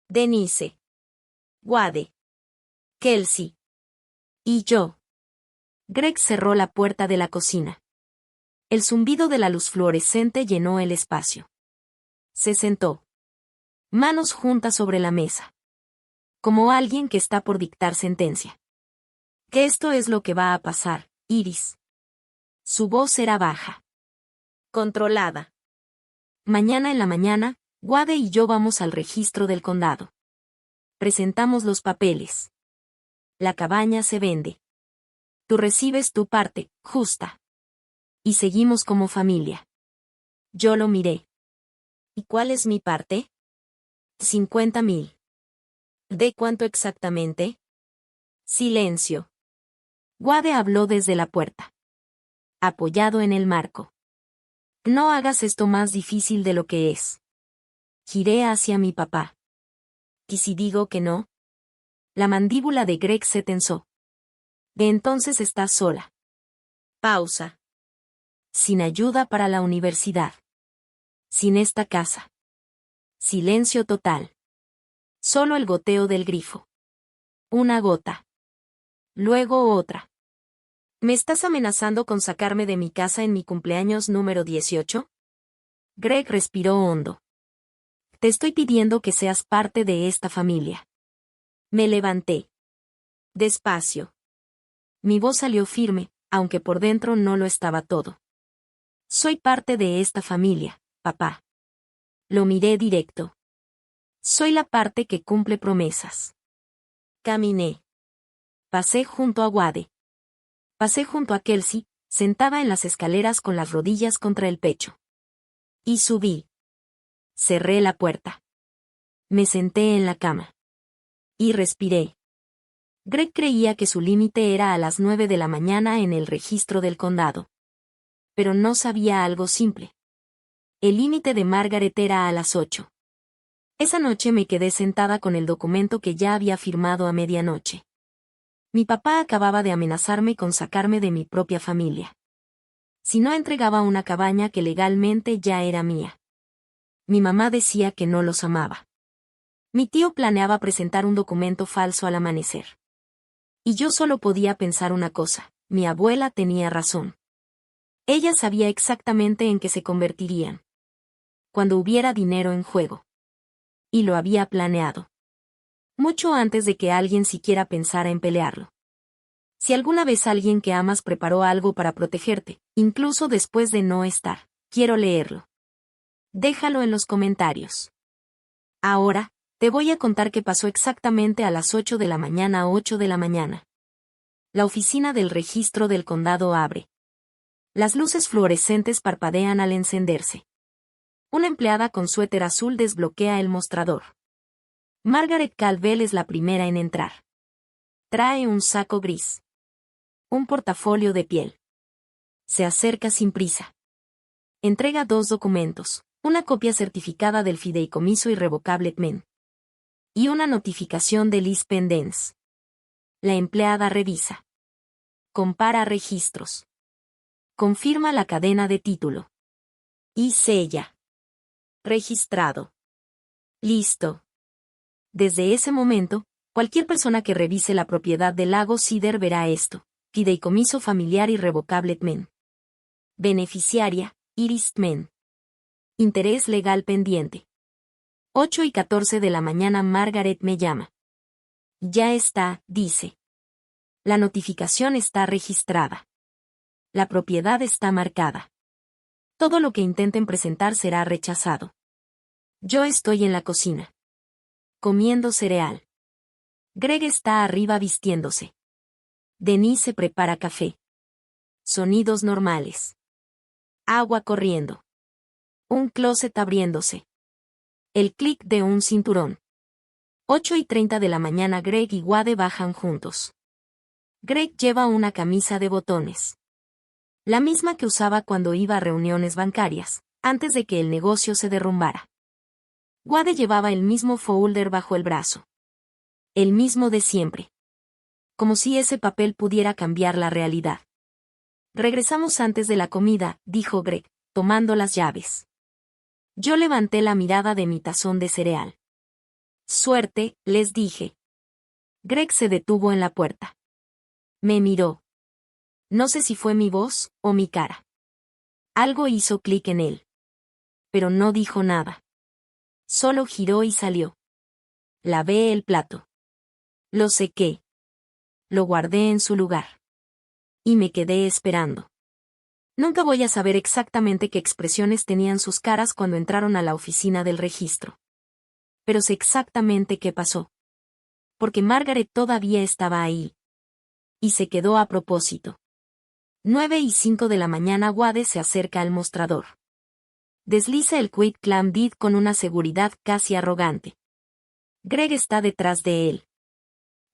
Denise. Wade. Kelsey. Y yo. Greg cerró la puerta de la cocina. El zumbido de la luz fluorescente llenó el espacio. Se sentó. Manos juntas sobre la mesa. Como alguien que está por dictar sentencia. Que esto es lo que va a pasar, Iris. Su voz era baja. Controlada. Mañana en la mañana, Wade y yo vamos al registro del condado. Presentamos los papeles. La cabaña se vende. Tú recibes tu parte, justa. Y seguimos como familia. Yo lo miré. ¿Y cuál es mi parte? 50,000. ¿De cuánto exactamente? Silencio. Wade habló desde la puerta. Apoyado en el marco. No hagas esto más difícil de lo que es. Giré hacia mi papá. ¿Y si digo que no? La mandíbula de Greg se tensó. De entonces estás sola. Pausa. Sin ayuda para la universidad. Sin esta casa. Silencio total. Solo el goteo del grifo. Una gota. Luego otra. ¿Me estás amenazando con sacarme de mi casa en mi cumpleaños número 18? Greg respiró hondo. Te estoy pidiendo que seas parte de esta familia. Me levanté. Despacio. Mi voz salió firme, aunque por dentro no lo estaba todo. Soy parte de esta familia, papá. Lo miré directo. Soy la parte que cumple promesas. Caminé. Pasé junto a Wade. Pasé junto a Kelsey, sentada en las escaleras con las rodillas contra el pecho. Y subí. Cerré la puerta. Me senté en la cama. Y respiré. Greg creía que su límite era a las 9 de la mañana en el registro del condado. Pero no sabía algo simple. El límite de Margaret era a las 8. Esa noche me quedé sentada con el documento que ya había firmado a medianoche. Mi papá acababa de amenazarme con sacarme de mi propia familia. Si no entregaba una cabaña que legalmente ya era mía. Mi mamá decía que no los amaba. Mi tío planeaba presentar un documento falso al amanecer. Y yo solo podía pensar una cosa, mi abuela tenía razón. Ella sabía exactamente en qué se convertirían. Cuando hubiera dinero en juego. Y lo había planeado. Mucho antes de que alguien siquiera pensara en pelearlo. Si alguna vez alguien que amas preparó algo para protegerte, incluso después de no estar, quiero leerlo. Déjalo en los comentarios. Ahora, te voy a contar qué pasó exactamente a las 8 de la mañana. 8 de la mañana. La oficina del registro del condado abre. Las luces fluorescentes parpadean al encenderse. Una empleada con suéter azul desbloquea el mostrador. Margaret Calvel es la primera en entrar. Trae un saco gris. Un portafolio de piel. Se acerca sin prisa. Entrega 2 documentos, una copia certificada del fideicomiso irrevocable TMEN. Y una notificación de Liz Pendens. La empleada revisa. Compara registros. Confirma la cadena de título. Y sella. Registrado. Listo. Desde ese momento, cualquier persona que revise la propiedad del lago Cedar verá esto. Fideicomiso familiar irrevocable TMEN. Beneficiaria, Iris TMEN. Interés legal pendiente. 8:14 de la mañana. Margaret me llama. Ya está, dice. La notificación está registrada. La propiedad está marcada. Todo lo que intenten presentar será rechazado. Yo estoy en la cocina. Comiendo cereal. Greg está arriba vistiéndose. Denise se prepara café. Sonidos normales. Agua corriendo. Un closet abriéndose. El clic de un cinturón. 8:30 de la mañana. Greg y Wade bajan juntos. Greg lleva una camisa de botones. La misma que usaba cuando iba a reuniones bancarias, antes de que el negocio se derrumbara. Wade llevaba el mismo folder bajo el brazo. El mismo de siempre. Como si ese papel pudiera cambiar la realidad. Regresamos antes de la comida, dijo Greg, tomando las llaves. Yo levanté la mirada de mi tazón de cereal. Suerte, les dije. Greg se detuvo en la puerta. Me miró. No sé si fue mi voz o mi cara. Algo hizo clic en él. Pero no dijo nada. Solo giró y salió. Lavé el plato. Lo sequé. Lo guardé en su lugar. Y me quedé esperando. Nunca voy a saber exactamente qué expresiones tenían sus caras cuando entraron a la oficina del registro. Pero sé exactamente qué pasó. Porque Margaret todavía estaba ahí. Y se quedó a propósito. 9:05 de la mañana. Wade se acerca al mostrador. Desliza el quit claim deed con una seguridad casi arrogante. Greg está detrás de él.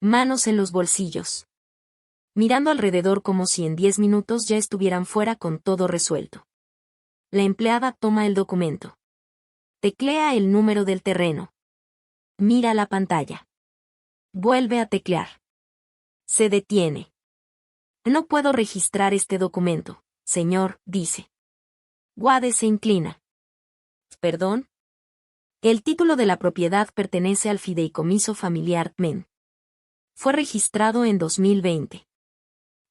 Manos en los bolsillos. Mirando alrededor como si en 10 minutos ya estuvieran fuera con todo resuelto. La empleada toma el documento. Teclea el número del terreno. Mira la pantalla. Vuelve a teclear. Se detiene. No puedo registrar este documento, señor, dice. Wade se inclina. ¿Perdón? El título de la propiedad pertenece al fideicomiso familiar Tmen. Fue registrado en 2020.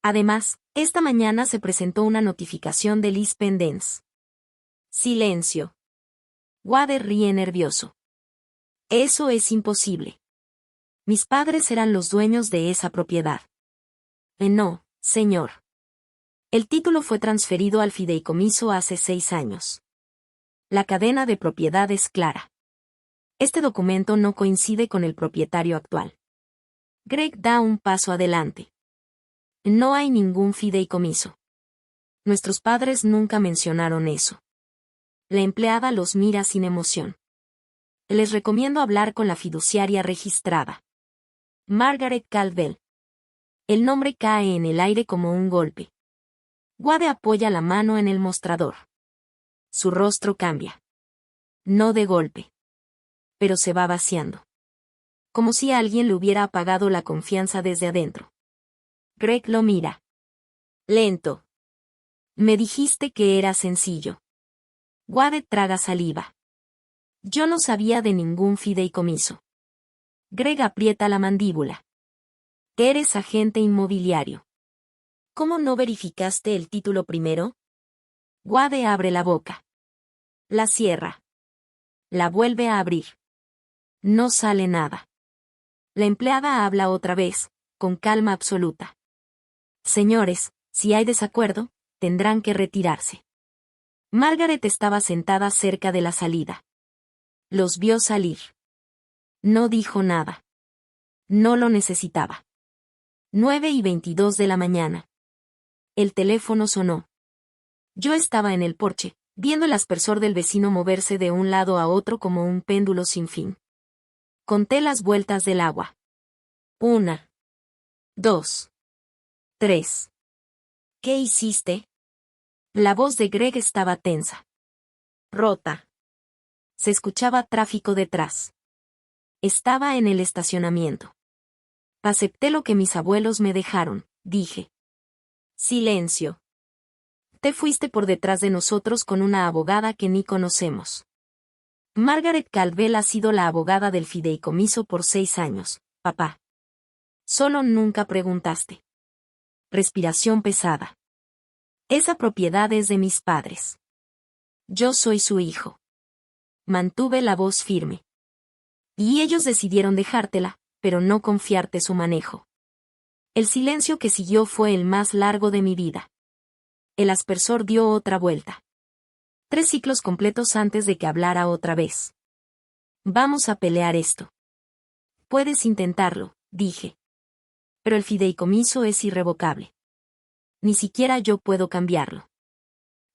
Además, esta mañana se presentó una notificación de lis pendens. Silencio. Wade ríe nervioso. Eso es imposible. Mis padres eran los dueños de esa propiedad. No, señor. El título fue transferido al fideicomiso hace 6 años. La cadena de propiedad es clara. Este documento no coincide con el propietario actual. Greg da un paso adelante. No hay ningún fideicomiso. Nuestros padres nunca mencionaron eso. La empleada los mira sin emoción. Les recomiendo hablar con la fiduciaria registrada. Margaret Caldwell. El nombre cae en el aire como un golpe. Wade apoya la mano en el mostrador. Su rostro cambia. No de golpe. Pero se va vaciando. Como si alguien le hubiera apagado la confianza desde adentro. Greg lo mira. Lento. Me dijiste que era sencillo. Wade traga saliva. Yo no sabía de ningún fideicomiso. Greg aprieta la mandíbula. Eres agente inmobiliario. ¿Cómo no verificaste el título primero? Wade abre la boca. La cierra. La vuelve a abrir. No sale nada. La empleada habla otra vez, con calma absoluta. Señores, si hay desacuerdo, tendrán que retirarse. Margaret estaba sentada cerca de la salida. Los vio salir. No dijo nada. No lo necesitaba. 9:22 de la mañana. El teléfono sonó. Yo estaba en el porche, viendo el aspersor del vecino moverse de un lado a otro como un péndulo sin fin. Conté las vueltas del agua. 1, 2, 3. ¿Qué hiciste? La voz de Greg estaba tensa. Rota. Se escuchaba tráfico detrás. Estaba en el estacionamiento. Acepté lo que mis abuelos me dejaron, dije. Silencio. Te fuiste por detrás de nosotros con una abogada que ni conocemos. Margaret Caldwell ha sido la abogada del fideicomiso por 6 años, papá. Solo nunca preguntaste. Respiración pesada. Esa propiedad es de mis padres. Yo soy su hijo. Mantuve la voz firme. Y ellos decidieron dejártela, pero no confiarte su manejo. El silencio que siguió fue el más largo de mi vida. El aspersor dio otra vuelta. 3 ciclos completos antes de que hablara otra vez. Vamos a pelear esto. Puedes intentarlo, dije. Pero el fideicomiso es irrevocable. Ni siquiera yo puedo cambiarlo.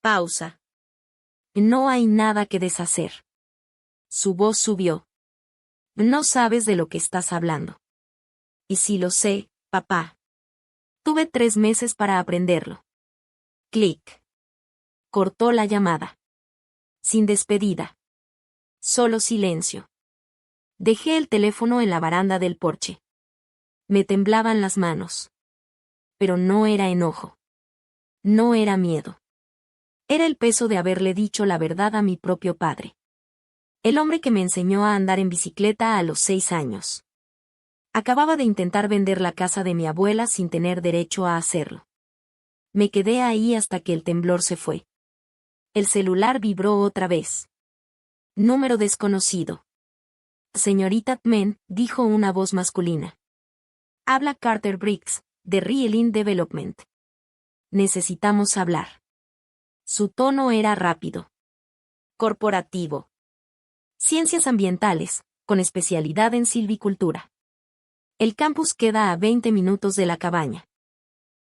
Pausa. No hay nada que deshacer. Su voz subió. No sabes de lo que estás hablando. Y sí lo sé, papá. Tuve 3 meses para aprenderlo. Clic. Cortó la llamada. Sin despedida. Solo silencio. Dejé el teléfono en la baranda del porche. Me temblaban las manos. Pero no era enojo. No era miedo. Era el peso de haberle dicho la verdad a mi propio padre. El hombre que me enseñó a andar en bicicleta a los 6 años. Acababa de intentar vender la casa de mi abuela sin tener derecho a hacerlo. Me quedé ahí hasta que el temblor se fue. El celular vibró otra vez. Número desconocido. Señorita Tmen, dijo una voz masculina. Habla Carter Briggs, de Realing Development. Necesitamos hablar. Su tono era rápido. Corporativo. Ciencias ambientales, con especialidad en silvicultura. El campus queda a 20 minutos de la cabaña.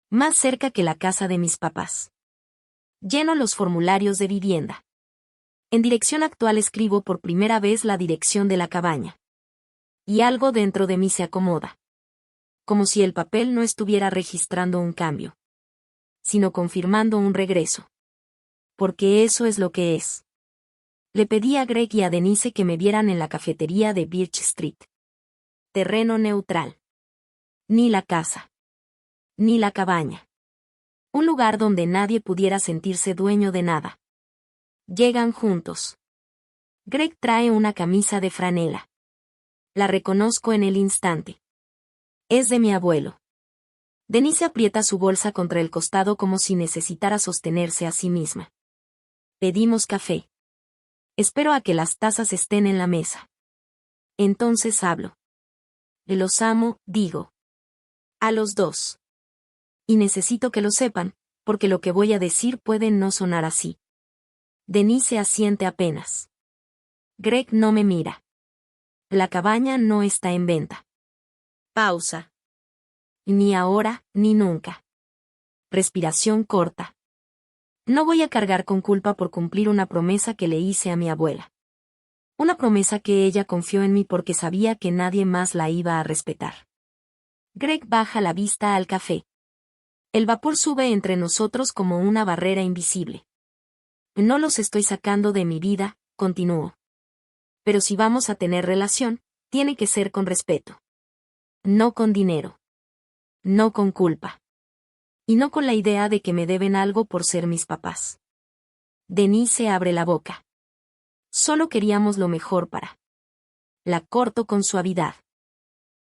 Más cerca que la casa de mis papás. Lleno los formularios de vivienda. En dirección actual escribo por primera vez la dirección de la cabaña. Y algo dentro de mí se acomoda. Como si el papel no estuviera registrando un cambio, sino confirmando un regreso. Porque eso es lo que es. Le pedí a Greg y a Denise que me vieran en la cafetería de Birch Street. Terreno neutral. Ni la casa. Ni la cabaña. Un lugar donde nadie pudiera sentirse dueño de nada. Llegan juntos. Greg trae una camisa de franela. La reconozco en el instante. Es de mi abuelo. Denise aprieta su bolsa contra el costado como si necesitara sostenerse a sí misma. Pedimos café. Espero a que las tazas estén en la mesa. Entonces hablo. Los amo, digo. A los dos. Y necesito que lo sepan, porque lo que voy a decir puede no sonar así. Denise asiente apenas. Greg no me mira. La cabaña no está en venta. Pausa. Ni ahora, ni nunca. Respiración corta. No voy a cargar con culpa por cumplir una promesa que le hice a mi abuela. Una promesa que ella confió en mí porque sabía que nadie más la iba a respetar. Greg baja la vista al café. El vapor sube entre nosotros como una barrera invisible. No los estoy sacando de mi vida, continúo. Pero si vamos a tener relación, tiene que ser con respeto. No con dinero. No con culpa. Y no con la idea de que me deben algo por ser mis papás. Denise abre la boca. Solo queríamos lo mejor para. La corto con suavidad.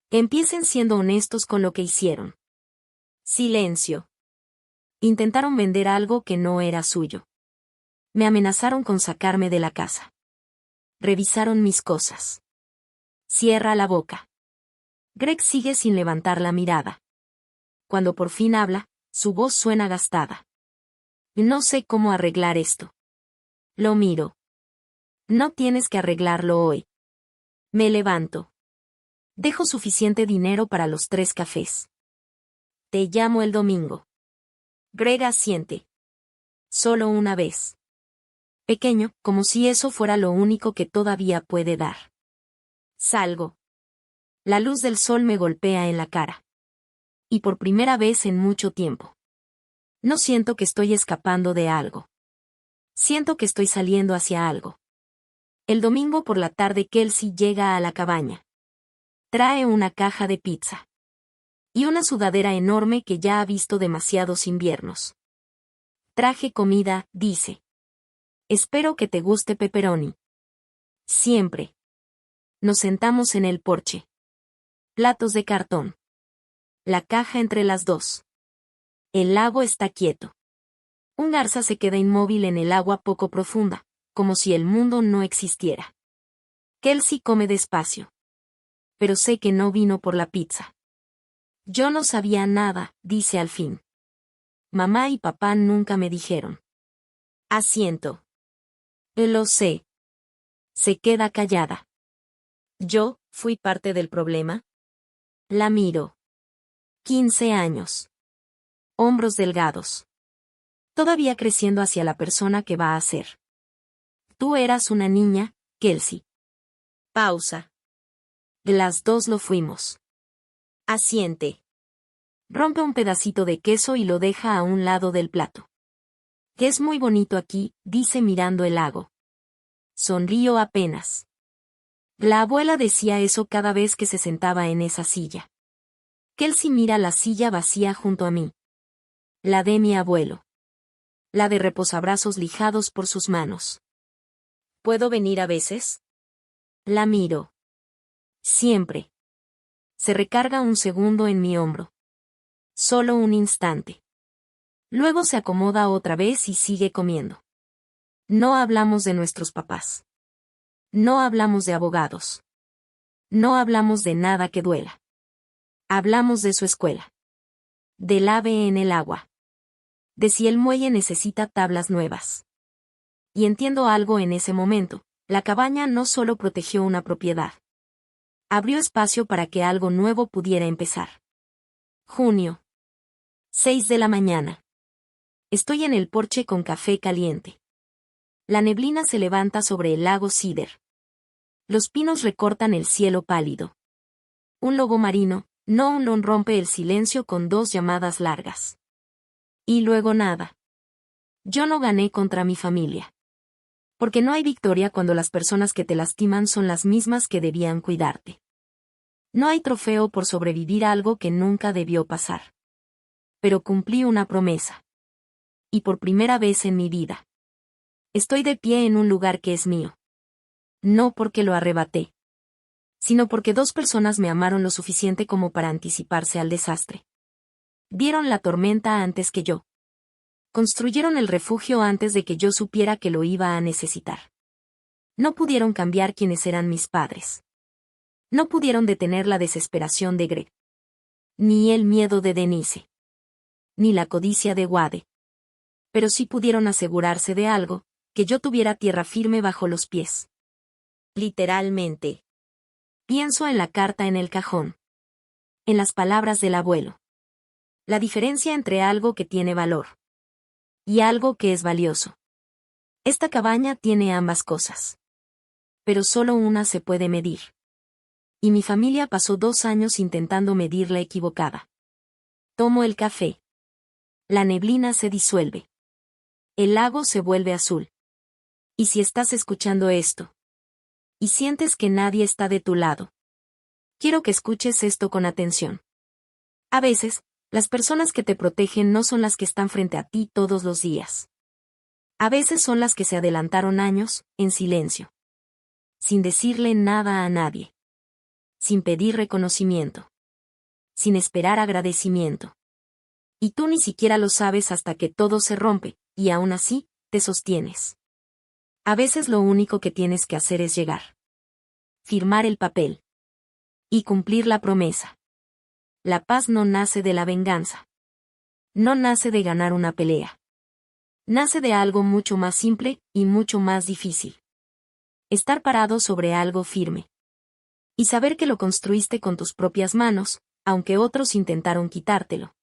Empiecen siendo honestos con lo que hicieron. Silencio. Intentaron vender algo que no era suyo. Me amenazaron con sacarme de la casa. Revisaron mis cosas. Cierra la boca. Greg sigue sin levantar la mirada. Cuando por fin habla, su voz suena gastada. No sé cómo arreglar esto. Lo miro. No tienes que arreglarlo hoy. Me levanto. Dejo suficiente dinero para los 3 cafés. Te llamo el domingo. Greg asiente. Solo una vez. Pequeño, como si eso fuera lo único que todavía puede dar. Salgo. La luz del sol me golpea en la cara. Y por primera vez en mucho tiempo. No siento que estoy escapando de algo. Siento que estoy saliendo hacia algo. El domingo por la tarde Kelsey llega a la cabaña. Trae una caja de pizza. Y una sudadera enorme que ya ha visto demasiados inviernos. Traje comida, dice. Espero que te guste pepperoni. Siempre. Nos sentamos en el porche. Platos de cartón. La caja entre las dos. El lago está quieto. Un garza se queda inmóvil en el agua poco profunda, como si el mundo no existiera. Kelsey come despacio. Pero sé que no vino por la pizza. Yo no sabía nada, dice al fin. Mamá y papá nunca me dijeron. Asiento. Lo sé. Se queda callada. ¿Yo fui parte del problema? La miro. 15 años. Hombros delgados. Todavía creciendo hacia la persona que va a ser. Tú eras una niña, Kelsey. Pausa. Las dos lo fuimos. Asiente. Rompe un pedacito de queso y lo deja a un lado del plato. Que es muy bonito aquí, dice mirando el lago. Sonrío apenas. La abuela decía eso cada vez que se sentaba en esa silla. Kelsey mira la silla vacía junto a mí. La de mi abuelo. La de reposabrazos lijados por sus manos. ¿Puedo venir a veces? La miro. Siempre. Se recarga un segundo en mi hombro. Solo un instante. Luego se acomoda otra vez y sigue comiendo. No hablamos de nuestros papás. No hablamos de abogados. No hablamos de nada que duela. Hablamos de su escuela. Del ave en el agua. De si el muelle necesita tablas nuevas. Y entiendo algo en ese momento, la cabaña no solo protegió una propiedad. Abrió espacio para que algo nuevo pudiera empezar. Junio. 6 de la mañana. Estoy en el porche con café caliente. La neblina se levanta sobre el lago Cedar. Los pinos recortan el cielo pálido. Un lobo marino, no un león, rompe el silencio con 2 llamadas largas. Y luego nada. Yo no gané contra mi familia. Porque no hay victoria cuando las personas que te lastiman son las mismas que debían cuidarte. No hay trofeo por sobrevivir a algo que nunca debió pasar. Pero cumplí una promesa. Y por primera vez en mi vida. Estoy de pie en un lugar que es mío. No porque lo arrebaté, sino porque 2 personas me amaron lo suficiente como para anticiparse al desastre. Vieron la tormenta antes que yo. Construyeron el refugio antes de que yo supiera que lo iba a necesitar. No pudieron cambiar quiénes eran mis padres. No pudieron detener la desesperación de Greg. Ni el miedo de Denise. Ni la codicia de Wade. Pero sí pudieron asegurarse de algo, que yo tuviera tierra firme bajo los pies. Literalmente. Pienso en la carta en el cajón. En las palabras del abuelo. La diferencia entre algo que tiene valor. Y algo que es valioso. Esta cabaña tiene ambas cosas. Pero solo una se puede medir. Y mi familia pasó 2 años intentando medir la equivocada. Tomo el café. La neblina se disuelve. El lago se vuelve azul. Y si estás escuchando esto, y sientes que nadie está de tu lado, quiero que escuches esto con atención. A veces, las personas que te protegen no son las que están frente a ti todos los días. A veces son las que se adelantaron años, en silencio. Sin decirle nada a nadie. Sin pedir reconocimiento. Sin esperar agradecimiento. Y tú ni siquiera lo sabes hasta que todo se rompe, y aún así, te sostienes. A veces lo único que tienes que hacer es llegar. Firmar el papel. Y cumplir la promesa. La paz no nace de la venganza. No nace de ganar una pelea. Nace de algo mucho más simple, y mucho más difícil. Estar parado sobre algo firme. Y saber que lo construiste con tus propias manos, aunque otros intentaron quitártelo.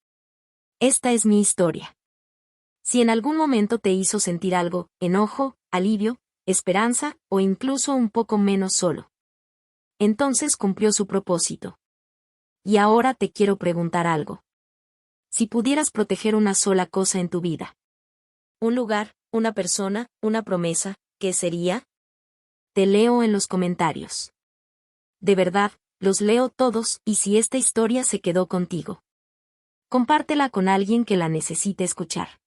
Esta es mi historia. Si en algún momento te hizo sentir algo, enojo, alivio, esperanza, o incluso un poco menos solo. Entonces cumplió su propósito. Y ahora te quiero preguntar algo. Si pudieras proteger una sola cosa en tu vida. Un lugar, una persona, una promesa, ¿qué sería? Te leo en los comentarios. De verdad, los leo todos, y si esta historia se quedó contigo, compártela con alguien que la necesite escuchar.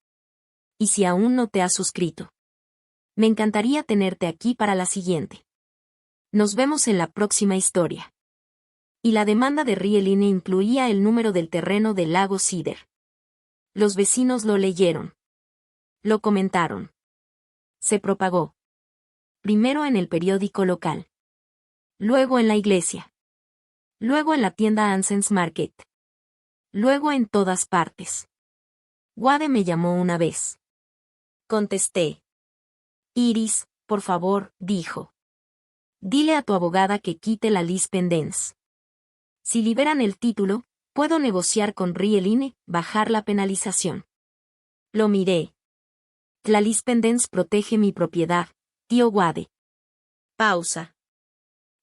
Y si aún no te has suscrito, me encantaría tenerte aquí para la siguiente. Nos vemos en la próxima historia. Y la demanda de Rieline incluía el número del terreno del lago Cedar. Los vecinos lo leyeron. Lo comentaron. Se propagó. Primero en el periódico local. Luego en la iglesia. Luego en la tienda Ansens Market. Luego en todas partes. Wade me llamó una vez. Contesté. Iris, por favor, dijo. Dile a tu abogada que quite la lis pendens. Si liberan el título, puedo negociar con Rieline, bajar la penalización. Lo miré. La lis pendens protege mi propiedad, tío Wade. Pausa.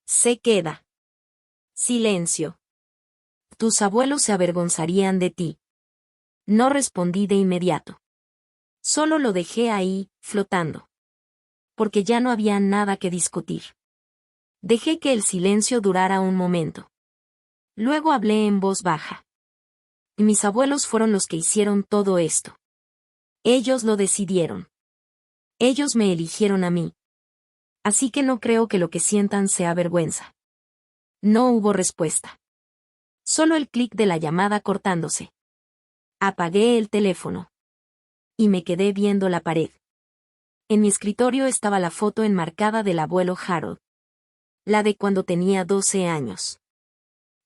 Se queda. Silencio. Tus abuelos se avergonzarían de ti. No respondí de inmediato. Solo lo dejé ahí, flotando. Porque ya no había nada que discutir. Dejé que el silencio durara un momento. Luego hablé en voz baja. Mis abuelos fueron los que hicieron todo esto. Ellos lo decidieron. Ellos me eligieron a mí. Así que no creo que lo que sientan sea vergüenza. No hubo respuesta. Solo el clic de la llamada cortándose. Apagué el teléfono. Y me quedé viendo la pared. En mi escritorio estaba la foto enmarcada del abuelo Harold. La de cuando tenía 12 años.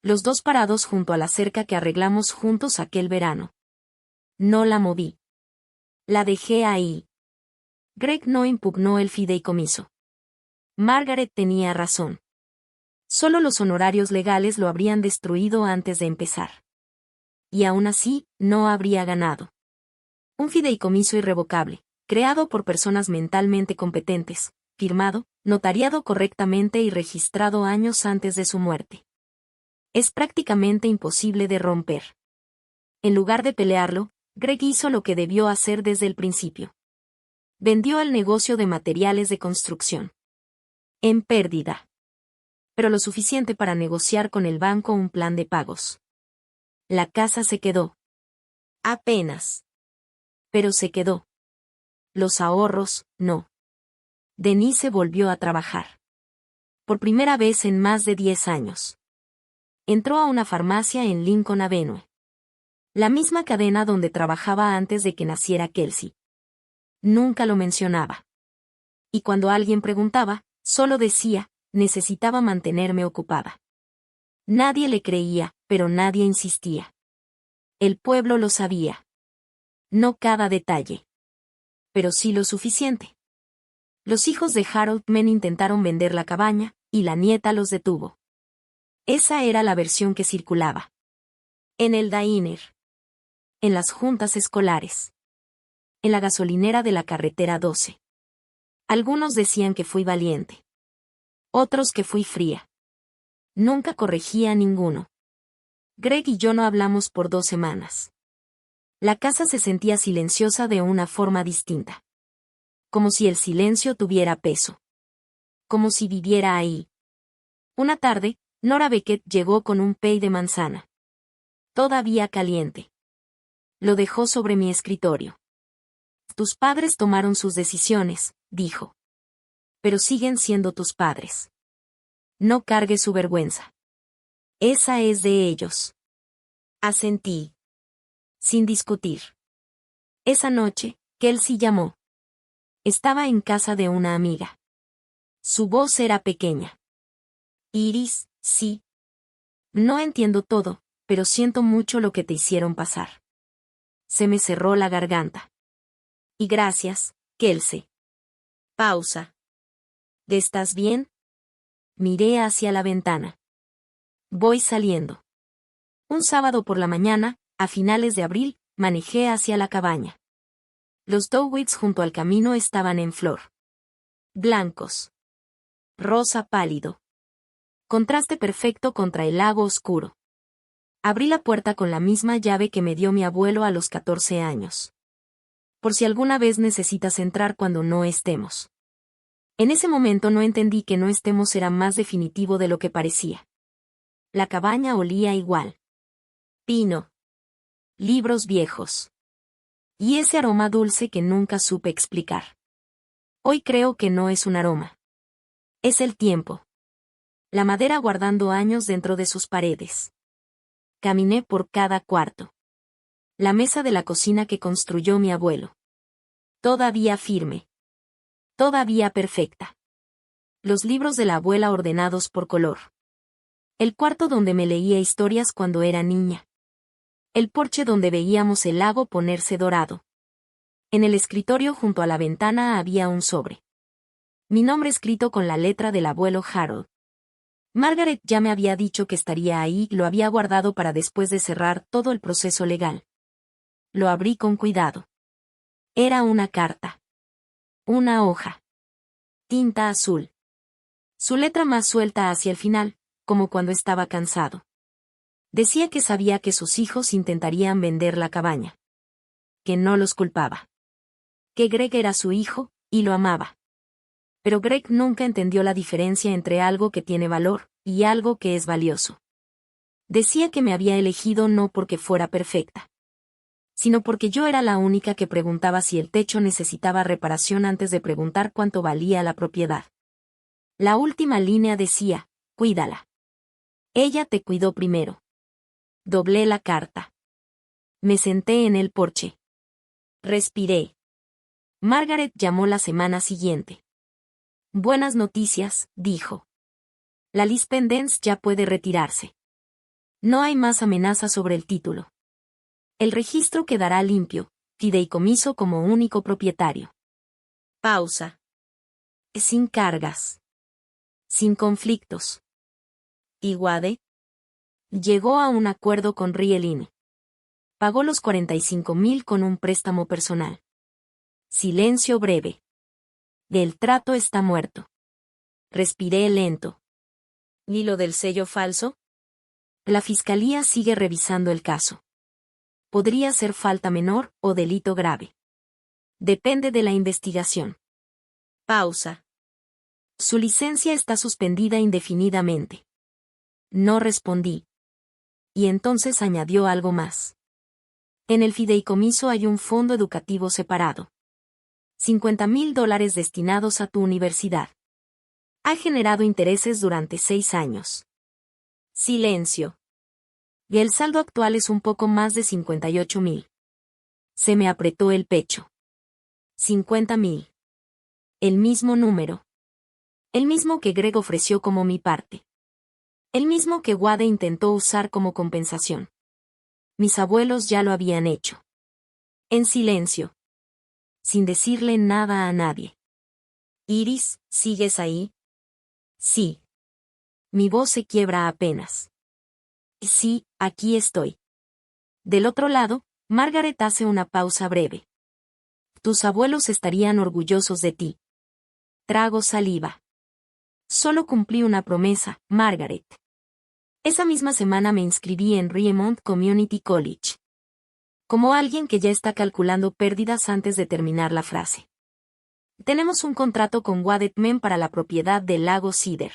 Los dos parados junto a la cerca que arreglamos juntos aquel verano. No la moví. La dejé ahí. Greg no impugnó el fideicomiso. Margaret tenía razón. Solo los honorarios legales lo habrían destruido antes de empezar. Y aún así, no habría ganado. Un fideicomiso irrevocable, creado por personas mentalmente competentes, firmado, notariado correctamente y registrado años antes de su muerte. Es prácticamente imposible de romper. En lugar de pelearlo, Greg hizo lo que debió hacer desde el principio. Vendió el negocio de materiales de construcción. En pérdida. Pero lo suficiente para negociar con el banco un plan de pagos. La casa se quedó. Apenas. Pero se quedó. Los ahorros, no. Denise volvió a trabajar. Por primera vez en más de 10 años. Entró a una farmacia en Lincoln Avenue. La misma cadena donde trabajaba antes de que naciera Kelsey. Nunca lo mencionaba. Y cuando alguien preguntaba, solo decía, necesitaba mantenerme ocupada. Nadie le creía, pero nadie insistía. El pueblo lo sabía. No cada detalle. Pero sí lo suficiente. Los hijos de Harold Men intentaron vender la cabaña, y la nieta los detuvo. Esa era la versión que circulaba. En el diner. En las juntas escolares. En la gasolinera de la carretera 12. Algunos decían que fui valiente. Otros que fui fría. Nunca corregía a ninguno. Greg y yo no hablamos por 2 semanas. La casa se sentía silenciosa de una forma distinta. Como si el silencio tuviera peso. Como si viviera ahí. Una tarde, Nora Beckett llegó con un pay de manzana. Todavía caliente. Lo dejó sobre mi escritorio. Tus padres tomaron sus decisiones, dijo. Pero siguen siendo tus padres. No cargues su vergüenza. Esa es de ellos. Asentí. Sin discutir. Esa noche, Kelsey llamó. Estaba en casa de una amiga. Su voz era pequeña. Iris, sí. No entiendo todo, pero siento mucho lo que te hicieron pasar. Se me cerró la garganta. Y gracias, Kelsey. Pausa. ¿Estás bien? Miré hacia la ventana. Voy saliendo. Un sábado por la mañana, a finales de abril, manejé hacia la cabaña. Los dowits junto al camino estaban en flor. Blancos. Rosa pálido. Contraste perfecto contra el lago oscuro. Abrí la puerta con la misma llave que me dio mi abuelo a los 14 años. Por si alguna vez necesitas entrar cuando no estemos. En ese momento no entendí que no estemos era más definitivo de lo que parecía. La cabaña olía igual. Pino. Libros viejos. Y ese aroma dulce que nunca supe explicar. Hoy creo que no es un aroma. Es el tiempo. La madera guardando años dentro de sus paredes. Caminé por cada cuarto. La mesa de la cocina que construyó mi abuelo. Todavía firme. Todavía perfecta. Los libros de la abuela ordenados por color. El cuarto donde me leía historias cuando era niña. El porche donde veíamos el lago ponerse dorado. En el escritorio junto a la ventana había un sobre. Mi nombre escrito con la letra del abuelo Harold. Margaret ya me había dicho que estaría ahí y lo había guardado para después de cerrar todo el proceso legal. Lo abrí con cuidado. Era una carta. Una hoja. Tinta azul. Su letra más suelta hacia el final, como cuando estaba cansado. Decía que sabía que sus hijos intentarían vender la cabaña. Que no los culpaba. Que Greg era su hijo, y lo amaba. Pero Greg nunca entendió la diferencia entre algo que tiene valor, y algo que es valioso. Decía que me había elegido no porque fuera perfecta, sino porque yo era la única que preguntaba si el techo necesitaba reparación antes de preguntar cuánto valía la propiedad. La última línea decía, cuídala. Ella te cuidó primero. Doblé la carta. Me senté en el porche. Respiré. Margaret llamó la semana siguiente. Buenas noticias, dijo. La Lispendence ya puede retirarse. No hay más amenaza sobre el título. El registro quedará limpio, fideicomiso como único propietario. Pausa. Sin cargas. Sin conflictos. Iguade llegó a un acuerdo con Rielin. Pagó los 45,000 con un préstamo personal. Silencio breve. El trato está muerto. Respiré lento. ¿Y lo del sello falso? La fiscalía sigue revisando el caso. Podría ser falta menor o delito grave. Depende de la investigación. Pausa. Su licencia está suspendida indefinidamente. No respondí. Y entonces añadió algo más. En el fideicomiso hay un fondo educativo separado. $50,000 destinados a tu universidad. Ha generado intereses durante 6 años. Silencio. Y el saldo actual es un poco más de 58,000. Se me apretó el pecho. 50,000. El mismo número. El mismo que Greg ofreció como mi parte. El mismo que Wade intentó usar como compensación. Mis abuelos ya lo habían hecho. En silencio. Sin decirle nada a nadie. Iris, ¿sigues ahí? Sí. Mi voz se quiebra apenas. Sí, aquí estoy. Del otro lado, Margaret hace una pausa breve. Tus abuelos estarían orgullosos de ti. Trago saliva. Solo cumplí una promesa, Margaret. Esa misma semana me inscribí en Riemont Community College. Como alguien que ya está calculando pérdidas antes de terminar la frase. Tenemos un contrato con Wadded Men para la propiedad del lago Cedar.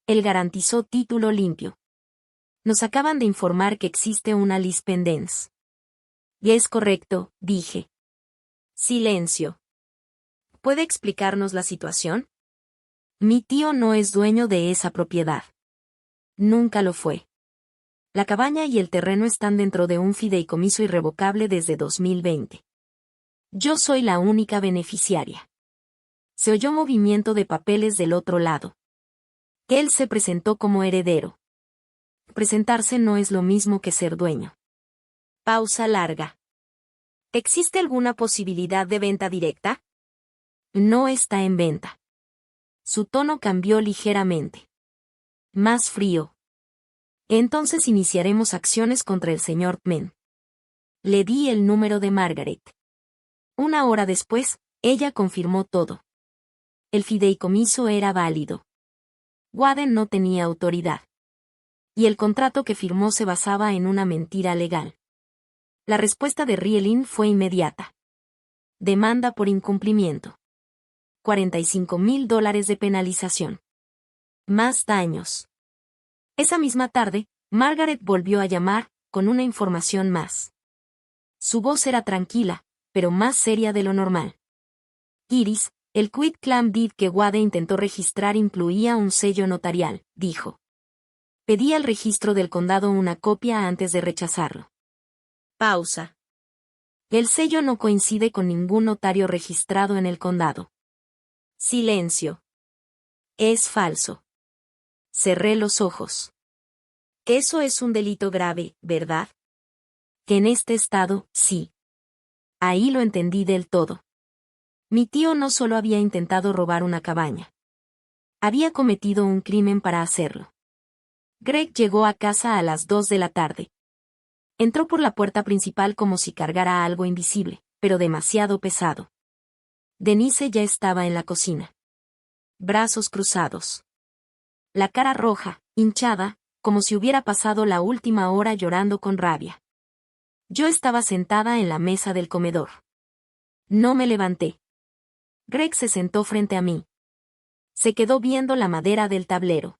Él garantizó título limpio. Nos acaban de informar que existe una lis pendens. Y es correcto, dije. Silencio. ¿Puede explicarnos la situación? Mi tío no es dueño de esa propiedad. Nunca lo fue. La cabaña y el terreno están dentro de un fideicomiso irrevocable desde 2020. Yo soy la única beneficiaria. Se oyó movimiento de papeles del otro lado. Él se presentó como heredero. Presentarse no es lo mismo que ser dueño. Pausa larga. ¿Existe alguna posibilidad de venta directa? No está en venta. Su tono cambió ligeramente. Más frío. Entonces iniciaremos acciones contra el señor Men. Le di el número de Margaret. Una hora después, ella confirmó todo. El fideicomiso era válido. Waden no tenía autoridad. Y el contrato que firmó se basaba en una mentira legal. La respuesta de Rielin fue inmediata. Demanda por incumplimiento. $45,000 de penalización. Más daños. Esa misma tarde, Margaret volvió a llamar, con una información más. Su voz era tranquila, pero más seria de lo normal. Iris, el quitclaim deed que Wade intentó registrar incluía un sello notarial, dijo. Pedí al registro del condado una copia antes de rechazarlo. Pausa. El sello no coincide con ningún notario registrado en el condado. Silencio. Es falso. Cerré los ojos. Eso es un delito grave, ¿verdad? Que en este estado, sí. Ahí lo entendí del todo. Mi tío no solo había intentado robar una cabaña. Había cometido un crimen para hacerlo. Greg llegó a casa a las 2 de la tarde. Entró por la puerta principal como si cargara algo invisible, pero demasiado pesado. Denise ya estaba en la cocina. Brazos cruzados. La cara roja, hinchada, como si hubiera pasado la última hora llorando con rabia. Yo estaba sentada en la mesa del comedor. No me levanté. Greg se sentó frente a mí. Se quedó viendo la madera del tablero.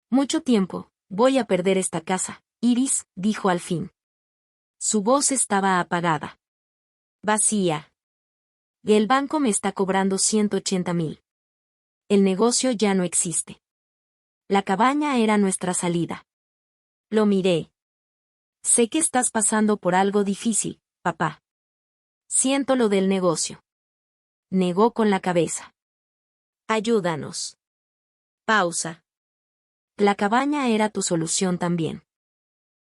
Mucho tiempo, voy a perder esta casa, Iris, dijo al fin. Su voz estaba apagada. Vacía. El banco me está cobrando 180,000. El negocio ya no existe. La cabaña era nuestra salida. Lo miré. Sé que estás pasando por algo difícil, papá. Siento lo del negocio. Negó con la cabeza. Ayúdanos. Pausa. La cabaña era tu solución también.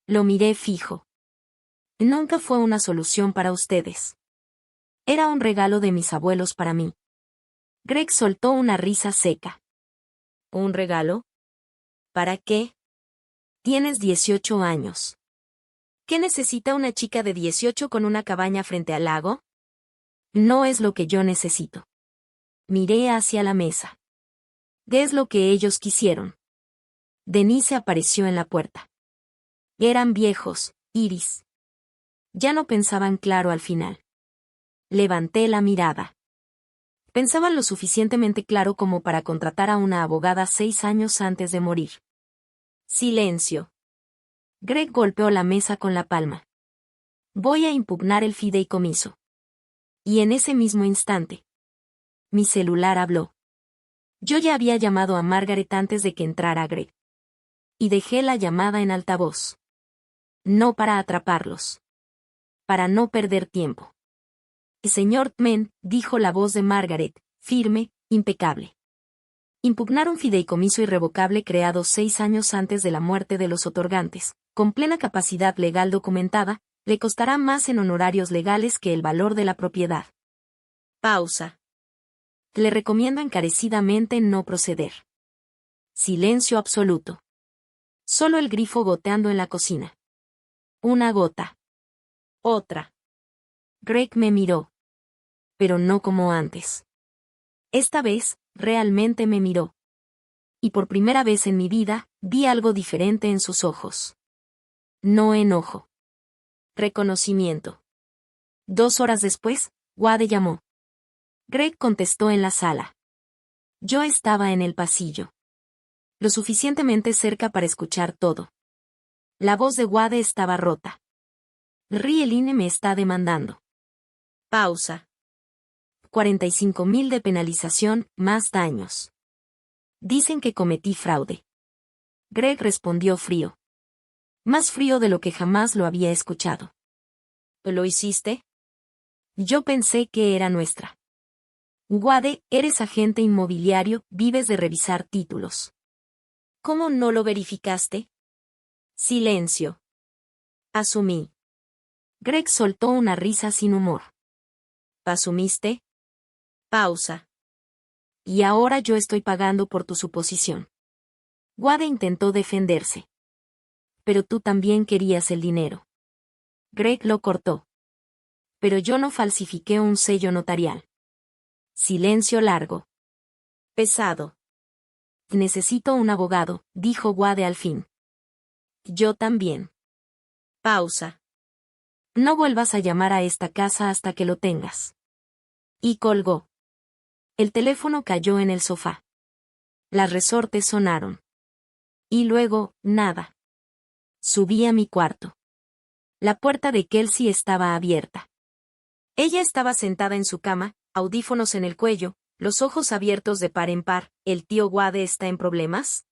Lo miré fijo. Nunca fue una solución para ustedes. Era un regalo de mis abuelos para mí. Greg soltó una risa seca. ¿Un regalo? ¿Para qué? Tienes 18 años. ¿Qué necesita una chica de 18 con una cabaña frente al lago? No es lo que yo necesito. Miré hacia la mesa. ¿Qué es lo que ellos quisieron? Denise apareció en la puerta. Eran viejos, Iris. Ya no pensaban claro al final. Levanté la mirada. Pensaban lo suficientemente claro como para contratar a una abogada 6 años antes de morir. Silencio. Greg golpeó la mesa con la palma. Voy a impugnar el fideicomiso. Y en ese mismo instante, mi celular habló. Yo ya había llamado a Margaret antes de que entrara Greg. Y dejé la llamada en altavoz. No para atraparlos. Para no perder tiempo. Señor Tmen, dijo la voz de Margaret, firme, impecable. Impugnar un fideicomiso irrevocable creado 6 años antes de la muerte de los otorgantes, con plena capacidad legal documentada, le costará más en honorarios legales que el valor de la propiedad. Pausa. Le recomiendo encarecidamente no proceder. Silencio absoluto. Solo el grifo goteando en la cocina. Una gota. Otra. Greg me miró. Pero no como antes. Esta vez, realmente me miró. Y por primera vez en mi vida, vi algo diferente en sus ojos. No enojo. Reconocimiento. 2 horas después, Wade llamó. Greg contestó en la sala. Yo estaba en el pasillo. Lo suficientemente cerca para escuchar todo. La voz de Wade estaba rota. Rieline me está demandando. Pausa. 45.000 de penalización, más daños. Dicen que cometí fraude. Greg respondió frío. Más frío de lo que jamás lo había escuchado. ¿Lo hiciste? Yo pensé que era nuestra. Wade, eres agente inmobiliario, vives de revisar títulos. ¿Cómo no lo verificaste? Silencio. Asumí. Greg soltó una risa sin humor. ¿Asumiste? Pausa. Y ahora yo estoy pagando por tu suposición. Wade intentó defenderse. Pero tú también querías el dinero. Greg lo cortó. Pero yo no falsifiqué un sello notarial. Silencio largo. Pesado. Necesito un abogado, dijo Wade al fin. Yo también. Pausa. No vuelvas a llamar a esta casa hasta que lo tengas. Y colgó. El teléfono cayó en el sofá. Las resortes sonaron. Y luego, nada. Subí a mi cuarto. La puerta de Kelsey estaba abierta. Ella estaba sentada en su cama, audífonos en el cuello, los ojos abiertos de par en par. ¿El tío Wade está en problemas?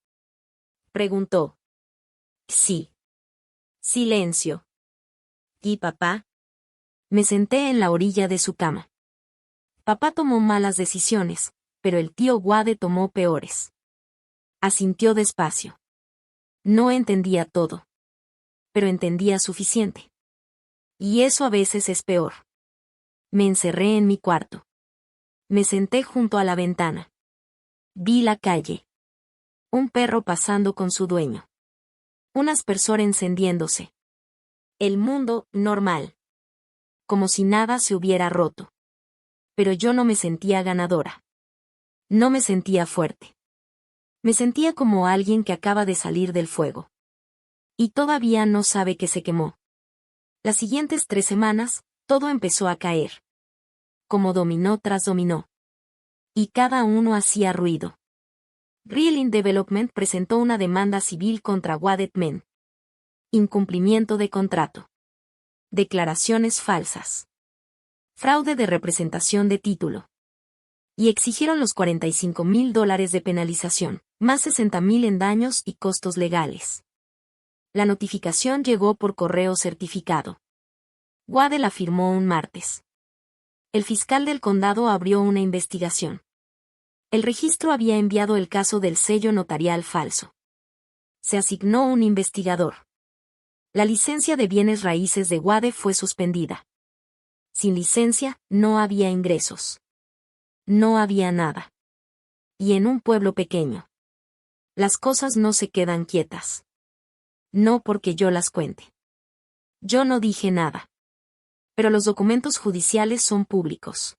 Preguntó. Sí. Silencio. ¿Y papá? Me senté en la orilla de su cama. Papá tomó malas decisiones, pero el tío Wade tomó peores. Asintió despacio. No entendía todo. Pero entendía suficiente. Y eso a veces es peor. Me encerré en mi cuarto. Me senté junto a la ventana. Vi la calle. Un perro pasando con su dueño. Un aspersor encendiéndose. El mundo, normal. Como si nada se hubiera roto. Pero yo no me sentía ganadora. No me sentía fuerte. Me sentía como alguien que acaba de salir del fuego. Y todavía no sabe que se quemó. Las siguientes 3 semanas, todo empezó a caer. Como dominó tras dominó. Y cada uno hacía ruido. Real Development presentó una demanda civil contra Wade Tmen. Incumplimiento de contrato. Declaraciones falsas. Fraude de representación de título. Y exigieron los $45.000 de penalización, más $60.000 en daños y costos legales. La notificación llegó por correo certificado. Wade la firmó un martes. El fiscal del condado abrió una investigación. El registro había enviado el caso del sello notarial falso. Se asignó un investigador. La licencia de bienes raíces de Wade fue suspendida. Sin licencia, no había ingresos. No había nada. Y en un pueblo pequeño. Las cosas no se quedan quietas. No porque yo las cuente. Yo no dije nada. pero los documentos judiciales son públicos.